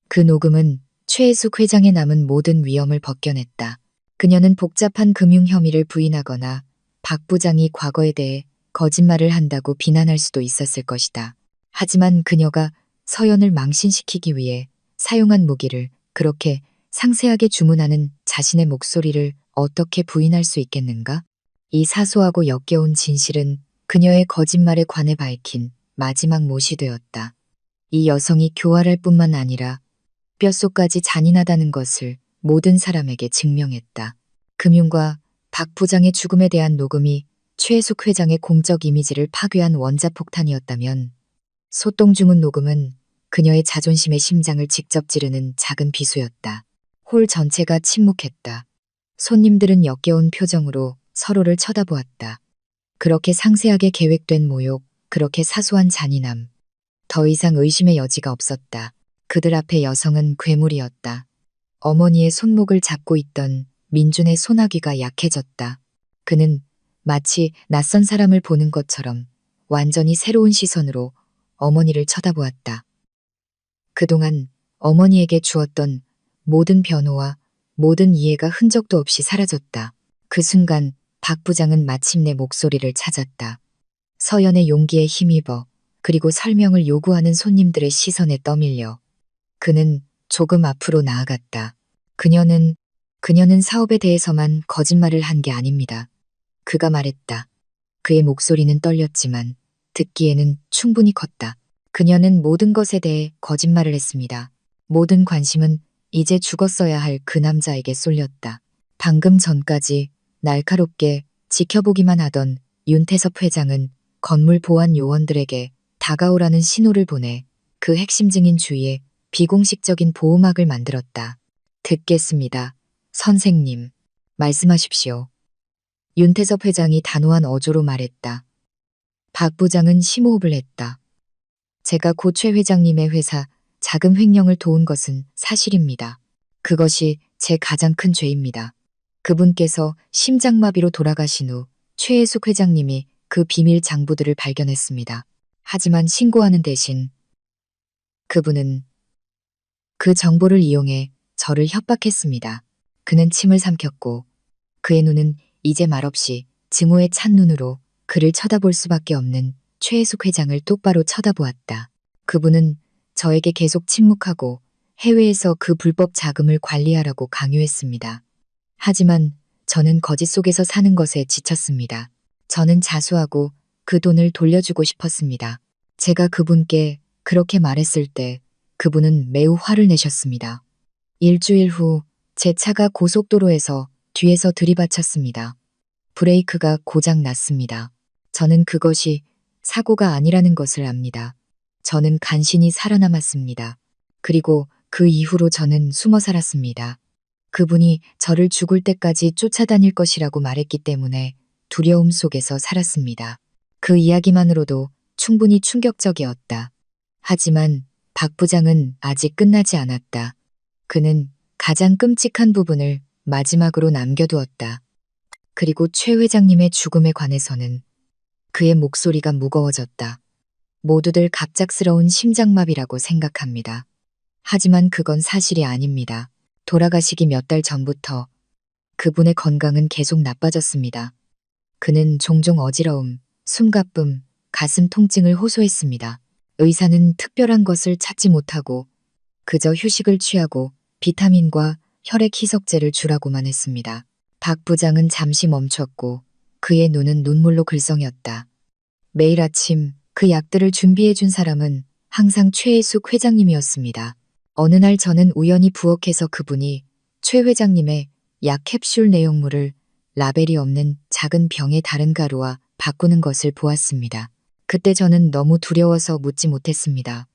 그 녹음은 최혜숙 회장의 남은 모든 위험을 벗겨냈다. 그녀는 복잡한 금융 혐의를 부인하거나 박 부장이 과거에 대해 거짓말을 한다고 비난할 수도 있었을 것이다. 하지만 그녀가 서연을 망신시키기 위해 사용한 무기를 그렇게 상세하게 주문하는 자신의 목소리를 어떻게 부인할 수 있겠는가? 이 사소하고 역겨운 진실은 그녀의 거짓말에 관해 밝힌 마지막 못이 되었다. 이 여성이 교활할 뿐만 아니라 뼛속까지 잔인하다는 것을 모든 사람에게 증명했다. 금융과 박 부장의 죽음에 대한 녹음이 최혜숙 회장의 공적 이미지를 파괴한 원자폭탄이었다면 소똥 주문 녹음은 그녀의 자존심의 심장을 직접 찌르는 작은 비수였다. 홀 전체가 침묵했다. 손님들은 역겨운 표정으로 서로를 쳐다보았다. 그렇게 상세하게 계획된 모욕, 그렇게 사소한 잔인함. 더 이상 의심의 여지가 없었다. 그들 앞에 여성은 괴물이었다. 어머니의 손목을 잡고 있던 민준의 소나귀가 약해졌다. 그는 마치 낯선 사람을 보는 것처럼 완전히 새로운 시선으로 어머니를 쳐다보았다. 그동안 어머니에게 주었던 모든 변호와 모든 이해가 흔적도 없이 사라졌다. 그 순간 박 부장은 마침내 목소리를 찾았다. 서연의 용기에 힘입어 그리고 설명을 요구하는 손님들의 시선에 떠밀려 그는 조금 앞으로 나아갔다. 그녀는 사업에 대해서만 거짓말을 한 게 아닙니다. 그가 말했다. 그의 목소리는 떨렸지만 듣기에는 충분히 컸다. 그녀는 모든 것에 대해 거짓말을 했습니다. 모든 관심은 이제 죽었어야 할 그 남자에게 쏠렸다. 방금 전까지 날카롭게 지켜보기만 하던 윤태섭 회장은 건물 보안 요원들에게 다가오라는 신호를 보내 그 핵심 증인 주위에 비공식적인 보호막을 만들었다. 듣겠습니다. 선생님, 말씀하십시오. 윤태섭 회장이 단호한 어조로 말했다. 박 부장은 심호흡을 했다. 제가 고 최 회장님의 회사 자금 횡령을 도운 것은 사실입니다. 그것이 제 가장 큰 죄입니다. 그분께서 심장마비로 돌아가신 후 최혜숙 회장님이 그 비밀 장부들을 발견했습니다. 하지만 신고하는 대신 그분은 그 정보를 이용해 저를 협박했습니다. 그는 침을 삼켰고 그의 눈은 이제 말없이 증오의 찬 눈으로 그를 쳐다볼 수밖에 없는 최혜숙 회장을 똑바로 쳐다보았다. 그분은 저에게 계속 침묵하고 해외에서 그 불법 자금을 관리하라고 강요했습니다. 하지만 저는 거짓 속에서 사는 것에 지쳤습니다. 저는 자수하고 그 돈을 돌려주고 싶었습니다. 제가 그분께 그렇게 말했을 때 그분은 매우 화를 내셨습니다. 일주일 후 제 차가 고속도로에서 뒤에서 들이받쳤습니다. 브레이크가 고장 났습니다. 저는 그것이 사고가 아니라는 것을 압니다. 저는 간신히 살아남았습니다. 그리고 그 이후로 저는 숨어 살았습니다. 그분이 저를 죽을 때까지 쫓아다닐 것이라고 말했기 때문에 두려움 속에서 살았습니다. 그 이야기만으로도 충분히 충격적이었다. 하지만 박 부장은 아직 끝나지 않았다. 그는 가장 끔찍한 부분을 마지막으로 남겨두었다. 그리고 최 회장님의 죽음에 관해서는 그의 목소리가 무거워졌다. 모두들 갑작스러운 심장마비라고 생각합니다. 하지만 그건 사실이 아닙니다. 돌아가시기 몇 달 전부터 그분의 건강은 계속 나빠졌습니다. 그는 종종 어지러움, 숨가쁨, 가슴 통증을 호소했습니다. 의사는 특별한 것을 찾지 못하고 그저 휴식을 취하고 비타민과 혈액 희석제를 주라고만 했습니다. 박 부장은 잠시 멈췄고 그의 눈은 눈물로 글썽였다. 매일 아침 그 약들을 준비해 준 사람은 항상 최혜숙 회장님이었습니다. 어느 날 저는 우연히 부엌에서 그분이 최 회장님의 약 캡슐 내용물을 라벨이 없는 작은 병의 다른 가루와 바꾸는 것을 보았습니다. 그때 저는 너무 두려워서 묻지 못했습니다.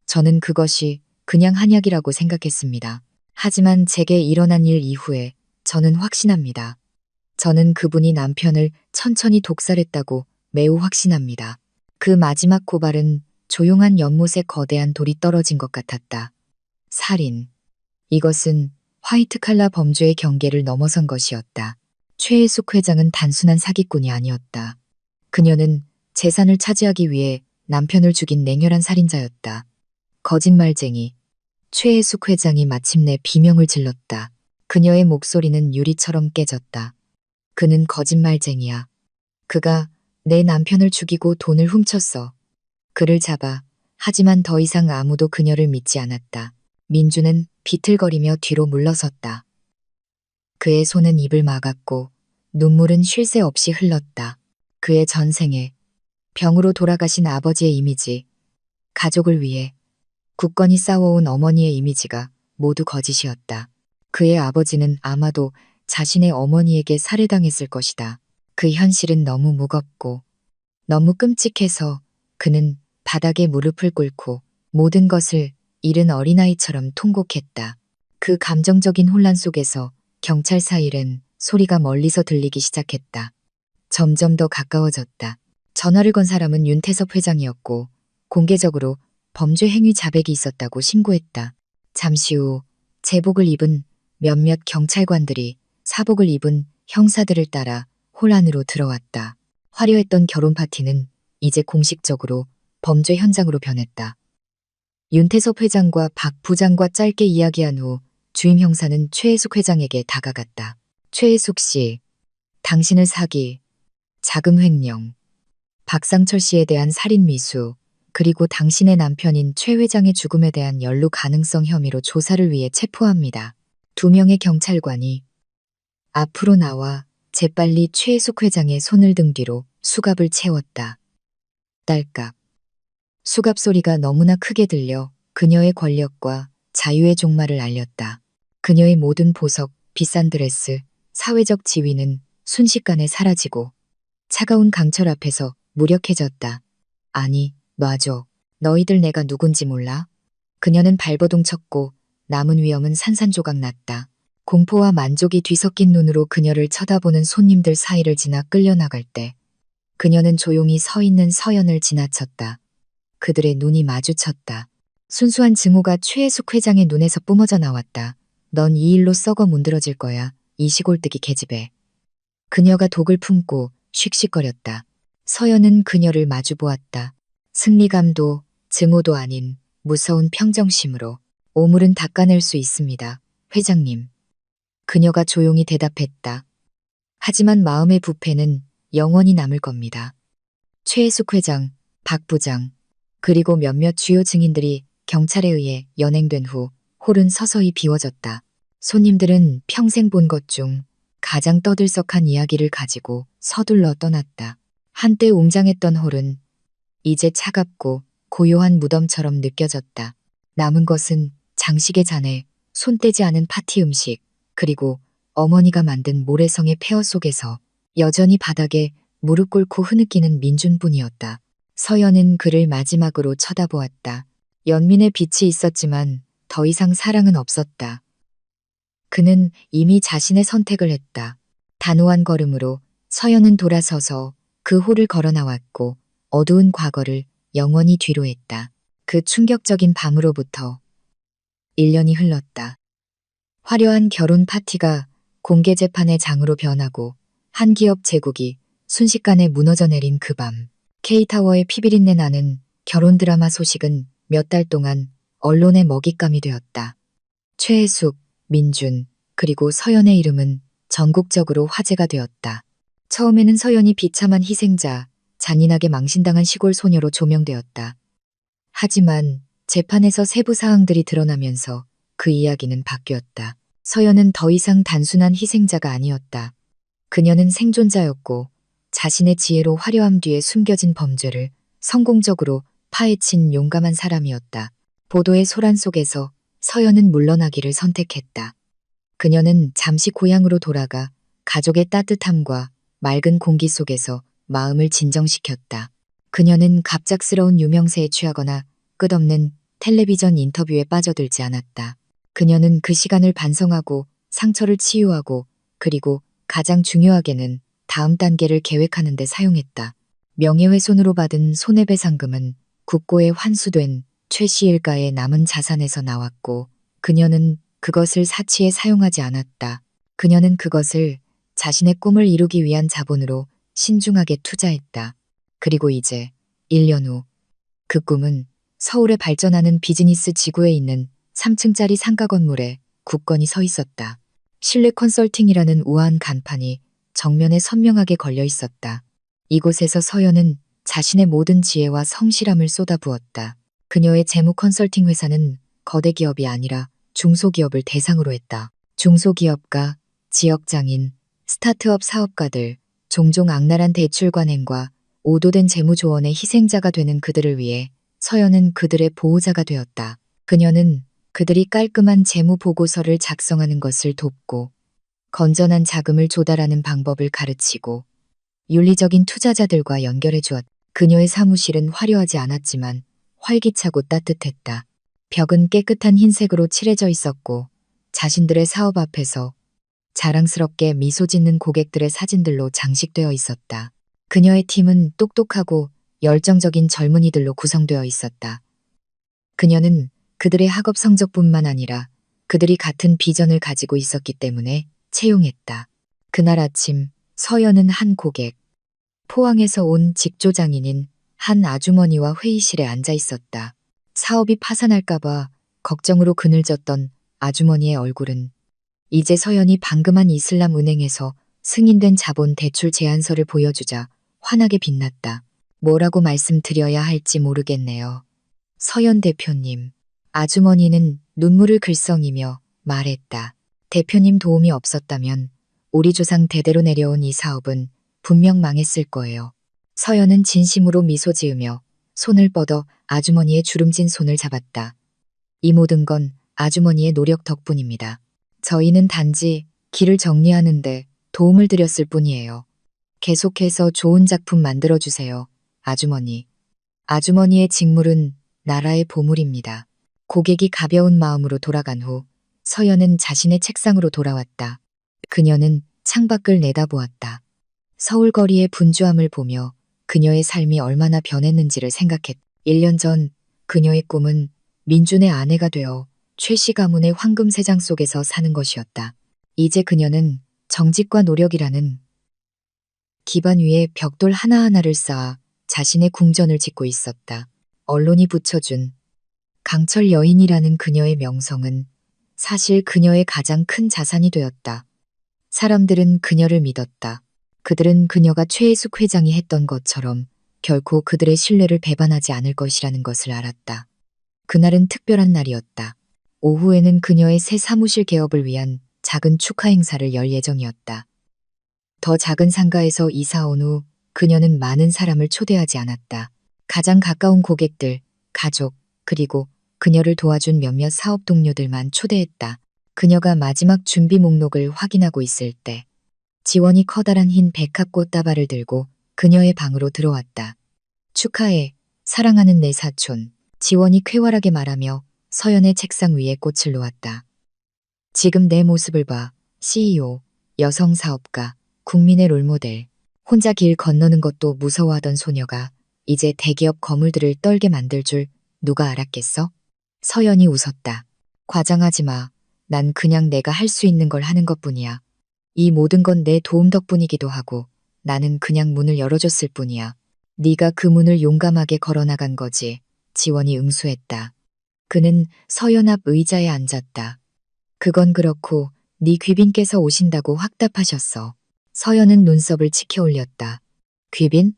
저는 그것이 그냥 한약이라고 생각했습니다. 하지만 제게 일어난 일 이후에 저는 확신합니다. 저는 그분이 남편을 천천히 독살했다고 매우 확신합니다. 그 마지막 고발은 조용한 연못에 거대한 돌이 떨어진 것 같았다. 살인, 이것은 화이트 칼라 범죄의 경계를 넘어선 것이었다. 최혜숙 회장은 단순한 사기꾼이 아니었다. 그녀는 재산을 차지하기 위해 남편을 죽인 냉혈한 살인자였다. 거짓말쟁이. 최혜숙 회장이 마침내 비명을 질렀다. 그녀의 목소리는 유리처럼 깨졌다. 그는 거짓말쟁이야. 그가 내 남편을 죽이고 돈을 훔쳤어. 그를 잡아. 하지만 더 이상 아무도 그녀를 믿지 않았다. 민주는 비틀거리며 뒤로 물러섰다. 그의 손은 입을 막았고 눈물은 쉴 새 없이 흘렀다. 그의 전생에 병으로 돌아가신 아버지의 이미지, 가족을 위해 굳건히 싸워온 어머니의 이미지가 모두 거짓이었다. 그의 아버지는 아마도 자신의 어머니에게 살해당했을 것이다. 그 현실은 너무 무겁고 너무 끔찍해서 그는 바닥에 무릎을 꿇고 모든 것을 잃은 어린아이처럼 통곡했다. 그 감정적인 혼란 속에서 경찰 사이렌 소리가 멀리서 들리기 시작했다. 점점 더 가까워졌다. 전화를 건 사람은 윤태섭 회장이었고 공개적으로 범죄 행위 자백이 있었다고 신고했다. 잠시 후 제복을 입은 몇몇 경찰관들이 사복을 입은 형사들을 따라 홀 안으로 들어왔다. 화려했던 결혼 파티는 이제 공식적으로 범죄 현장으로 변했다. 윤태섭 회장과 박 부장과 짧게 이야기한 후 주임 형사는 최혜숙 회장에게 다가갔다. 최혜숙 씨, 당신을 사기, 자금 횡령, 박상철 씨에 대한 살인 미수, 그리고 당신의 남편인 최 회장의 죽음에 대한 연루 가능성 혐의로 조사를 위해 체포합니다. 2명의 경찰관이 앞으로 나와 재빨리 최혜숙 회장의 손을 등 뒤로 수갑을 채웠다. 딸깍. 수갑 소리가 너무나 크게 들려 그녀의 권력과 자유의 종말을 알렸다. 그녀의 모든 보석, 비싼 드레스, 사회적 지위는 순식간에 사라지고 차가운 강철 앞에서 무력해졌다. 아니, 놔줘. 너희들 내가 누군지 몰라? 그녀는 발버둥 쳤고 남은 위험은 산산조각 났다. 공포와 만족이 뒤섞인 눈으로 그녀를 쳐다보는 손님들 사이를 지나 끌려나갈 때 그녀는 조용히 서 있는 서연을 지나쳤다. 그들의 눈이 마주쳤다. 순수한 증오가 최혜숙 회장의 눈에서 뿜어져 나왔다. 넌 이 일로 썩어 문드러질 거야. 이 시골뜨기 계집애. 그녀가 독을 품고 씩씩거렸다. 서연은 그녀를 마주보았다. 승리감도 증오도 아닌 무서운 평정심으로. 오물은 닦아낼 수 있습니다. 회장님. 그녀가 조용히 대답했다. 하지만 마음의 부패는 영원히 남을 겁니다. 최혜숙 회장, 박 부장, 그리고 몇몇 주요 증인들이 경찰에 의해 연행된 후 홀은 서서히 비워졌다. 손님들은 평생 본 것 중 가장 떠들썩한 이야기를 가지고 서둘러 떠났다. 한때 웅장했던 홀은 이제 차갑고 고요한 무덤처럼 느껴졌다. 남은 것은 장식의 잔에 손 떼지 않은 파티 음식, 그리고 어머니가 만든 모래성의 폐허 속에서 여전히 바닥에 무릎 꿇고 흐느끼는 민준뿐이었다. 서연은 그를 마지막으로 쳐다보았다. 연민의 빛이 있었지만 더 이상 사랑은 없었다. 그는 이미 자신의 선택을 했다. 단호한 걸음으로 서연은 돌아서서 그 홀을 걸어 나왔고 어두운 과거를 영원히 뒤로했다. 그 충격적인 밤으로부터 1년이 흘렀다. 화려한 결혼 파티가 공개 재판의 장으로 변하고 한 기업 제국이 순식간에 무너져 내린 그 밤. K타워의 피비린내 나는 결혼 드라마 소식은 몇 달 동안 언론의 먹잇감이 되었다. 최혜숙, 민준, 그리고 서연의 이름은 전국적으로 화제가 되었다. 처음에는 서연이 비참한 희생자, 잔인하게 망신당한 시골 소녀로 조명되었다. 하지만 재판에서 세부 사항들이 드러나면서 그 이야기는 바뀌었다. 서연은 더 이상 단순한 희생자가 아니었다. 그녀는 생존자였고 자신의 지혜로 화려함 뒤에 숨겨진 범죄를 성공적으로 파헤친 용감한 사람이었다. 보도의 소란 속에서 서연은 물러나기를 선택했다. 그녀는 잠시 고향으로 돌아가 가족의 따뜻함과 맑은 공기 속에서 마음을 진정시켰다. 그녀는 갑작스러운 유명세에 취하거나 끝없는 텔레비전 인터뷰에 빠져들지 않았다. 그녀는 그 시간을 반성하고 상처를 치유하고 그리고 가장 중요하게는 다음 단계를 계획하는 데 사용했다. 명예훼손으로 받은 손해배상금은 국고에 환수된 최 씨 일가의 남은 자산에서 나왔고 그녀는 그것을 사치에 사용하지 않았다. 그녀는 그것을 자신의 꿈을 이루기 위한 자본으로 신중하게 투자했다. 그리고 이제 1년 후 그 꿈은 서울에 발전하는 비즈니스 지구에 있는 3층짜리 상가 건물에 굳건히 서 있었다. 실내 컨설팅이라는 우아한 간판이 정면에 선명하게 걸려 있었다. 이곳에서 서연은 자신의 모든 지혜와 성실함을 쏟아부었다. 그녀의 재무 컨설팅 회사는 거대 기업이 아니라 중소기업을 대상으로 했다. 중소기업가, 지역장인, 스타트업 사업가들, 종종 악랄한 대출 관행과 오도된 재무조언의 희생자가 되는 그들을 위해 서연은 그들의 보호자가 되었다. 그녀는 그들이 깔끔한 재무 보고서를 작성하는 것을 돕고 건전한 자금을 조달하는 방법을 가르치고 윤리적인 투자자들과 연결해 주었다. 그녀의 사무실은 화려하지 않았지만 활기차고 따뜻했다. 벽은 깨끗한 흰색으로 칠해져 있었고 자신들의 사업 앞에서 자랑스럽게 미소 짓는 고객들의 사진들로 장식되어 있었다. 그녀의 팀은 똑똑하고 열정적인 젊은이들로 구성되어 있었다. 그녀는 그들의 학업 성적뿐만 아니라 그들이 같은 비전을 가지고 있었기 때문에 채용했다. 그날 아침 서연은 한 고객, 포항에서 온 직조장인인 한 아주머니와 회의실에 앉아 있었다. 사업이 파산할까봐 걱정으로 그늘졌던 아주머니의 얼굴은 이제 서연이 방금 한 이슬람 은행에서 승인된 자본 대출 제안서를 보여주자 환하게 빛났다. 뭐라고 말씀드려야 할지 모르겠네요. 서연 대표님. 아주머니는 눈물을 글썽이며 말했다. 대표님 도움이 없었다면 우리 조상 대대로 내려온 이 사업은 분명 망했을 거예요. 서연은 진심으로 미소 지으며 손을 뻗어 아주머니의 주름진 손을 잡았다. 이 모든 건 아주머니의 노력 덕분입니다. 저희는 단지 길을 정리하는데 도움을 드렸을 뿐이에요. 계속해서 좋은 작품 만들어주세요, 아주머니. 아주머니의 직물은 나라의 보물입니다. 고객이 가벼운 마음으로 돌아간 후 서연은 자신의 책상으로 돌아왔다. 그녀는 창밖을 내다보았다. 서울 거리의 분주함을 보며 그녀의 삶이 얼마나 변했는지를 생각했다. 1년 전 그녀의 꿈은 민준의 아내가 되어 최씨 가문의 황금세장 속에서 사는 것이었다. 이제 그녀는 정직과 노력이라는 기반 위에 벽돌 하나하나를 쌓아 자신의 궁전을 짓고 있었다. 언론이 붙여준 강철 여인이라는 그녀의 명성은 사실 그녀의 가장 큰 자산이 되었다. 사람들은 그녀를 믿었다. 그들은 그녀가 최혜숙 회장이 했던 것처럼 결코 그들의 신뢰를 배반하지 않을 것이라는 것을 알았다. 그날은 특별한 날이었다. 오후에는 그녀의 새 사무실 개업을 위한 작은 축하 행사를 열 예정이었다. 더 작은 상가에서 이사 온 후 그녀는 많은 사람을 초대하지 않았다. 가장 가까운 고객들, 가족, 그리고 그녀를 도와준 몇몇 사업 동료들만 초대했다. 그녀가 마지막 준비 목록을 확인하고 있을 때 지원이 커다란 흰 백합꽃 다발을 들고 그녀의 방으로 들어왔다. 축하해, 사랑하는 내 사촌. 지원이 쾌활하게 말하며 서연의 책상 위에 꽃을 놓았다. 지금 내 모습을 봐. CEO, 여성 사업가, 국민의 롤모델. 혼자 길 건너는 것도 무서워하던 소녀가 이제 대기업 거물들을 떨게 만들 줄 누가 알았겠어? 서연이 웃었다. 과장하지 마. 난 그냥 내가 할 수 있는 걸 하는 것뿐이야. 이 모든 건 내 도움 덕분이기도 하고 나는 그냥 문을 열어줬을 뿐이야. 네가 그 문을 용감하게 걸어나간 거지. 지원이 응수했다. 그는 서연 앞 의자에 앉았다. 그건 그렇고 네 귀빈께서 오신다고 확답하셨어. 서연은 눈썹을 치켜 올렸다. 귀빈?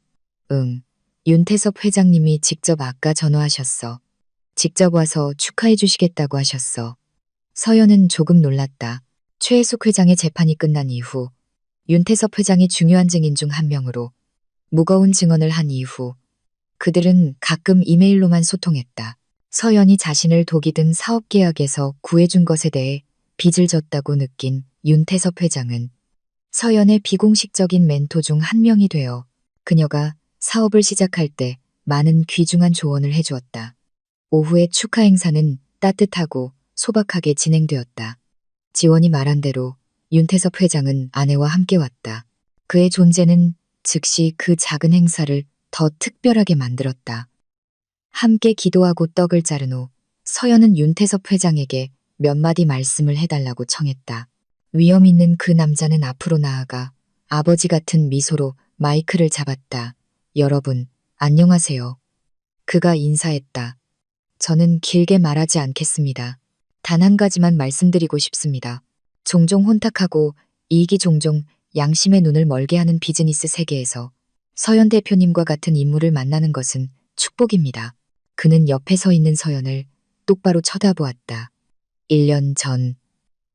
응. 윤태섭 회장님이 직접 아까 전화하셨어. 직접 와서 축하해 주시겠다고 하셨어. 서연은 조금 놀랐다. 최혜숙 회장의 재판이 끝난 이후 윤태섭 회장이 중요한 증인 중 한 명으로 무거운 증언을 한 이후 그들은 가끔 이메일로만 소통했다. 서연이 자신을 독이 든 사업계약에서 구해준 것에 대해 빚을 졌다고 느낀 윤태섭 회장은 서연의 비공식적인 멘토 중 한 명이 되어 그녀가 사업을 시작할 때 많은 귀중한 조언을 해주었다. 오후의 축하 행사는 따뜻하고 소박하게 진행되었다. 지원이 말한 대로 윤태섭 회장은 아내와 함께 왔다. 그의 존재는 즉시 그 작은 행사를 더 특별하게 만들었다. 함께 기도하고 떡을 자른 후 서연은 윤태섭 회장에게 몇 마디 말씀을 해달라고 청했다. 위험 있는 그 남자는 앞으로 나아가 아버지 같은 미소로 마이크를 잡았다. 여러분, 안녕하세요. 그가 인사했다. 저는 길게 말하지 않겠습니다. 단 한 가지만 말씀드리고 싶습니다. 종종 혼탁하고 이익이 종종 양심의 눈을 멀게 하는 비즈니스 세계에서 서연 대표님과 같은 인물을 만나는 것은 축복입니다. 그는 옆에 서 있는 서연을 똑바로 쳐다보았다. 1년 전,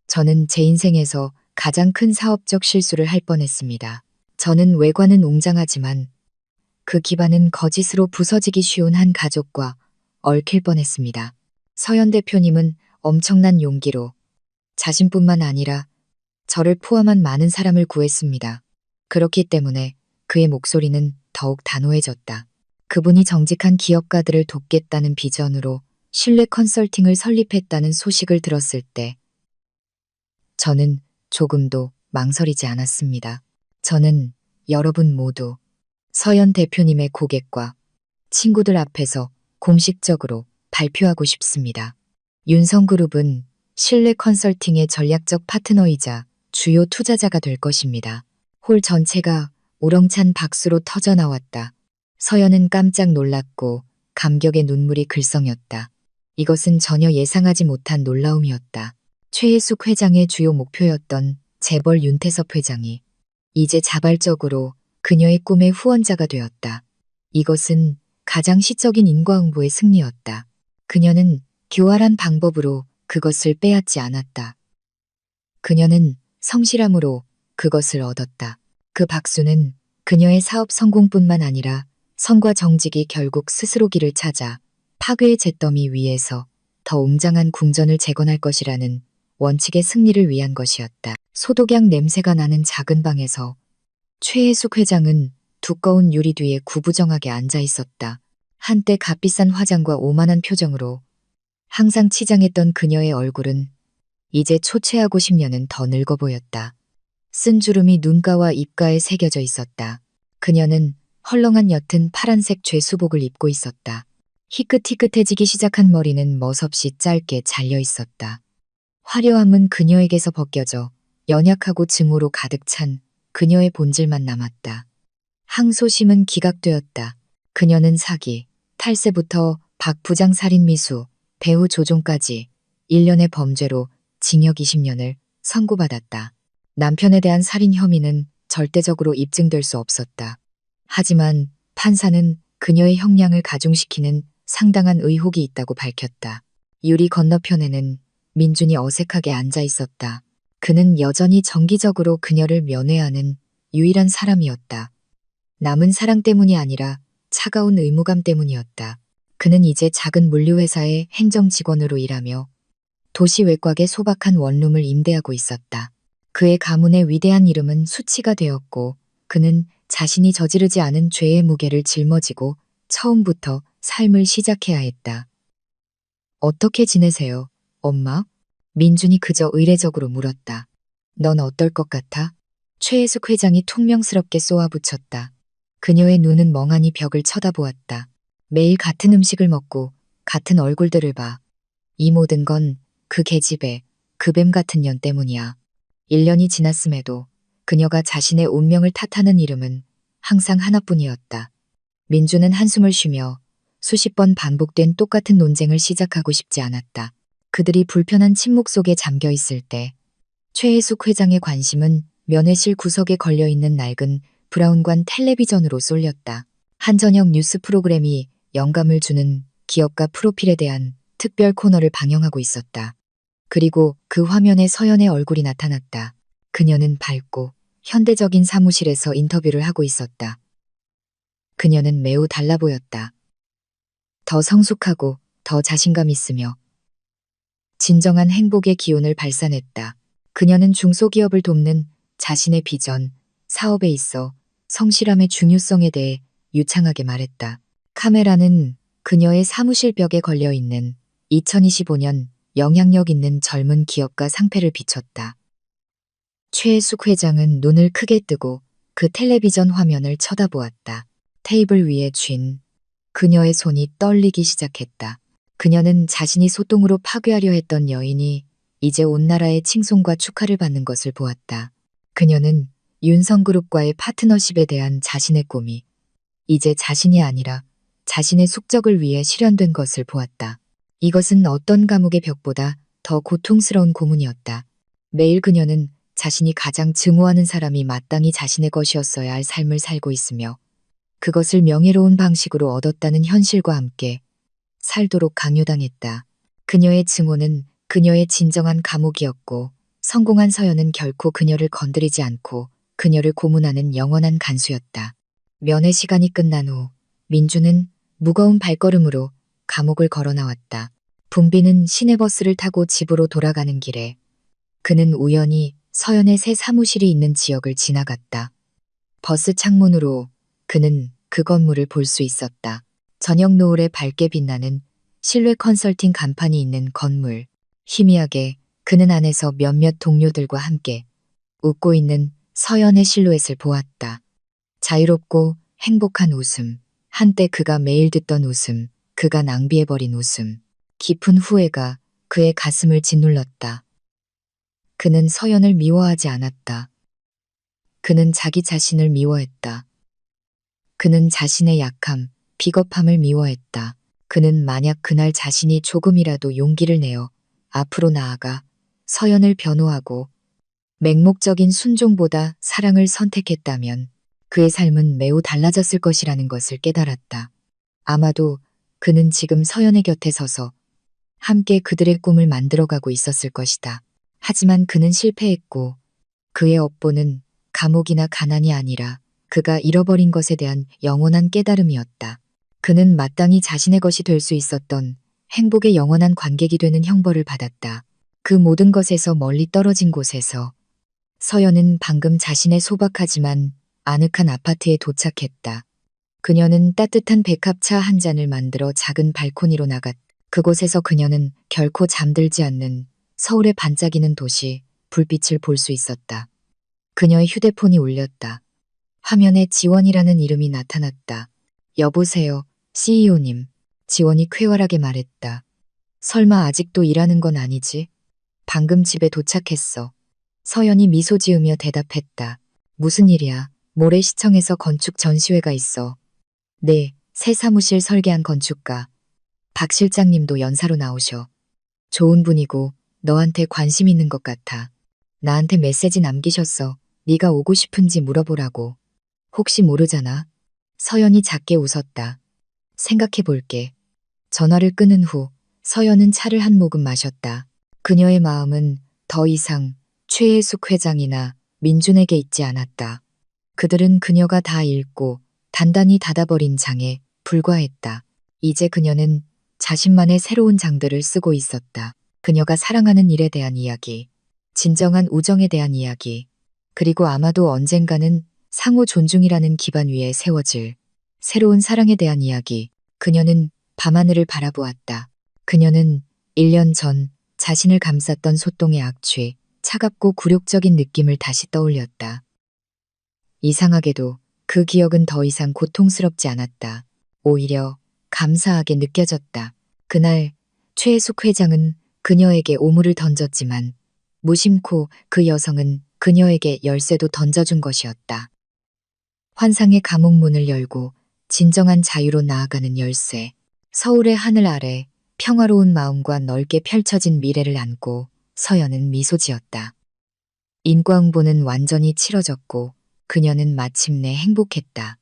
저는 제 인생에서 가장 큰 사업적 실수를 할 뻔했습니다. 저는 외관은 웅장하지만 그 기반은 거짓으로 부서지기 쉬운 한 가족과 얽힐 뻔했습니다. 서연 대표님은 엄청난 용기로 자신뿐만 아니라 저를 포함한 많은 사람을 구했습니다. 그렇기 때문에 그의 목소리는 더욱 단호해졌다. 그분이 정직한 기업가들을 돕겠다는 비전으로 신뢰 컨설팅을 설립했다는 소식을 들었을 때 저는 조금도 망설이지 않았습니다. 저는 여러분 모두 서연 대표님의 고객과 친구들 앞에서 공식적으로 발표하고 싶습니다. 윤성그룹은 신뢰 컨설팅의 전략적 파트너이자 주요 투자자가 될 것입니다. 홀 전체가 우렁찬 박수로 터져 나왔다. 서연은 깜짝 놀랐고 감격의 눈물이 글썽였다. 이것은 전혀 예상하지 못한 놀라움이었다. 최혜숙 회장의 주요 목표였던 재벌 윤태섭 회장이 이제 자발적으로 그녀의 꿈의 후원자가 되었다. 이것은 가장 시적인 인과응보의 승리였다. 그녀는 교활한 방법으로 그것을 빼앗지 않았다. 그녀는 성실함으로 그것을 얻었다. 그 박수는 그녀의 사업 성공뿐만 아니라 성과 정직이 결국 스스로 길을 찾아 파괴의 잿더미 위에서 더 웅장한 궁전을 재건할 것이라는 원칙의 승리를 위한 것이었다. 소독약 냄새가 나는 작은 방에서 최혜숙 회장은 두꺼운 유리 뒤에 구부정하게 앉아 있었다. 한때 값비싼 화장과 오만한 표정으로 항상 치장했던 그녀의 얼굴은 이제 초췌하고 10년은 더 늙어 보였다. 쓴 주름이 눈가와 입가에 새겨져 있었다. 그녀는 헐렁한 옅은 파란색 죄수복을 입고 있었다. 희끗희끗해지기 시작한 머리는 멋없이 짧게 잘려 있었다. 화려함은 그녀에게서 벗겨져 연약하고 증오로 가득 찬 그녀의 본질만 남았다. 항소심은 기각되었다. 그녀는 사기, 탈세부터 박 부장 살인 미수, 배우 조종까지 일련의 범죄로 징역 20년을 선고받았다. 남편에 대한 살인 혐의는 절대적으로 입증될 수 없었다. 하지만 판사는 그녀의 형량을 가중시키는 상당한 의혹이 있다고 밝혔다. 유리 건너편에는 민준이 어색하게 앉아 있었다. 그는 여전히 정기적으로 그녀를 면회하는 유일한 사람이었다. 남은 사랑 때문이 아니라 차가운 의무감 때문이었다. 그는 이제 작은 물류회사의 행정직원으로 일하며 도시 외곽의 소박한 원룸을 임대하고 있었다. 그의 가문의 위대한 이름은 수치가 되었고 그는 자신이 저지르지 않은 죄의 무게를 짊어지고 처음부터 삶을 시작해야 했다. 어떻게 지내세요, 엄마? 민준이 그저 의례적으로 물었다. 넌 어떨 것 같아? 최혜숙 회장이 퉁명스럽게 쏘아붙였다. 그녀의 눈은 멍하니 벽을 쳐다보았다. 매일 같은 음식을 먹고 같은 얼굴들을 봐. 이 모든 건 그 계집애, 그 뱀 같은 년 때문이야. 1년이 지났음에도 그녀가 자신의 운명을 탓하는 이름은 항상 하나뿐이었다. 민주는 한숨을 쉬며 수십 번 반복된 똑같은 논쟁을 시작하고 싶지 않았다. 그들이 불편한 침묵 속에 잠겨 있을 때 최혜숙 회장의 관심은 면회실 구석에 걸려있는 낡은 브라운관 텔레비전으로 쏠렸다. 한 저녁 뉴스 프로그램이 영감을 주는 기업가 프로필에 대한 특별 코너를 방영하고 있었다. 그리고 그 화면에 서연의 얼굴이 나타났다. 그녀는 밝고 현대적인 사무실에서 인터뷰를 하고 있었다. 그녀는 매우 달라 보였다. 더 성숙하고 더 자신감 있으며 진정한 행복의 기운을 발산했다. 그녀는 중소기업을 돕는 자신의 비전, 사업에 있어 성실함의 중요성에 대해 유창하게 말했다. 카메라는 그녀의 사무실 벽에 걸려있는 2025년 영향력 있는 젊은 기업가 상패를 비췄다. 최혜숙 회장은 눈을 크게 뜨고 그 텔레비전 화면을 쳐다보았다. 테이블 위에 쥔 그녀의 손이 떨리기 시작했다. 그녀는 자신이 소똥으로 파괴하려 했던 여인이 이제 온 나라의 칭송과 축하를 받는 것을 보았다. 그녀는 윤성그룹과의 파트너십에 대한 자신의 꿈이 이제 자신이 아니라 자신의 숙적을 위해 실현된 것을 보았다. 이것은 어떤 감옥의 벽보다 더 고통스러운 고문이었다. 매일 그녀는 자신이 가장 증오하는 사람이 마땅히 자신의 것이었어야 할 삶을 살고 있으며 그것을 명예로운 방식으로 얻었다는 현실과 함께 살도록 강요당했다. 그녀의 증오는 그녀의 진정한 감옥이었고 성공한 서연은 결코 그녀를 건드리지 않고 그녀를 고문하는 영원한 간수였다. 면회 시간이 끝난 후 민주는 무거운 발걸음으로 감옥을 걸어 나왔다. 분비는 시내버스를 타고 집으로 돌아가는 길에 그는 우연히 서연의 새 사무실이 있는 지역을 지나갔다. 버스 창문으로 그는 그 건물을 볼 수 있었다. 저녁 노을에 밝게 빛나는 실외 컨설팅 간판이 있는 건물. 희미하게 그는 안에서 몇몇 동료들과 함께 웃고 있는 서연의 실루엣을 보았다. 자유롭고 행복한 웃음. 한때 그가 매일 듣던 웃음. 그가 낭비해버린 웃음. 깊은 후회가 그의 가슴을 짓눌렀다. 그는 서연을 미워하지 않았다. 그는 자기 자신을 미워했다. 그는 자신의 약함, 비겁함을 미워했다. 그는 만약 그날 자신이 조금이라도 용기를 내어 앞으로 나아가 서연을 변호하고 맹목적인 순종보다 사랑을 선택했다면 그의 삶은 매우 달라졌을 것이라는 것을 깨달았다. 아마도 그는 지금 서연의 곁에 서서 함께 그들의 꿈을 만들어가고 있었을 것이다. 하지만 그는 실패했고 그의 업보는 감옥이나 가난이 아니라 그가 잃어버린 것에 대한 영원한 깨달음이었다. 그는 마땅히 자신의 것이 될 수 있었던 행복의 영원한 관객이 되는 형벌을 받았다. 그 모든 것에서 멀리 떨어진 곳에서 서연은 방금 자신의 소박하지만 아늑한 아파트에 도착했다. 그녀는 따뜻한 백합차 한 잔을 만들어 작은 발코니로 나갔다. 그곳에서 그녀는 결코 잠들지 않는 서울의 반짝이는 도시 불빛을 볼 수 있었다. 그녀의 휴대폰이 울렸다. 화면에 지원이라는 이름이 나타났다. 여보세요, CEO님. 지원이 쾌활하게 말했다. 설마 아직도 일하는 건 아니지? 방금 집에 도착했어. 서연이 미소 지으며 대답했다. 무슨 일이야? 모래시청에서 건축 전시회가 있어. 네, 새 사무실 설계한 건축가. 박 실장님도 연사로 나오셔. 좋은 분이고 너한테 관심 있는 것 같아. 나한테 메시지 남기셨어. 네가 오고 싶은지 물어보라고. 혹시 모르잖아. 서연이 작게 웃었다. 생각해 볼게. 전화를 끊은 후 서연은 차를 한 모금 마셨다. 그녀의 마음은 더 이상 최혜숙 회장이나 민준에게 있지 않았다. 그들은 그녀가 다 읽고 단단히 닫아버린 장에 불과했다. 이제 그녀는 자신만의 새로운 장들을 쓰고 있었다. 그녀가 사랑하는 일에 대한 이야기, 진정한 우정에 대한 이야기, 그리고 아마도 언젠가는 상호 존중이라는 기반 위에 세워질 새로운 사랑에 대한 이야기. 그녀는 밤하늘을 바라보았다. 그녀는 1년 전 자신을 감쌌던 소똥의 악취, 차갑고 굴욕적인 느낌을 다시 떠올렸다. 이상하게도 그 기억은 더 이상 고통스럽지 않았다. 오히려 감사하게 느껴졌다. 그날 최혜숙 회장은 그녀에게 오물을 던졌지만 무심코 그 여성은 그녀에게 열쇠도 던져준 것이었다. 환상의 감옥 문을 열고 진정한 자유로 나아가는 열쇠. 서울의 하늘 아래 평화로운 마음과 넓게 펼쳐진 미래를 안고 서연은 미소 지었다. 인과응보는 완전히 치러졌고 그녀는 마침내 행복했다.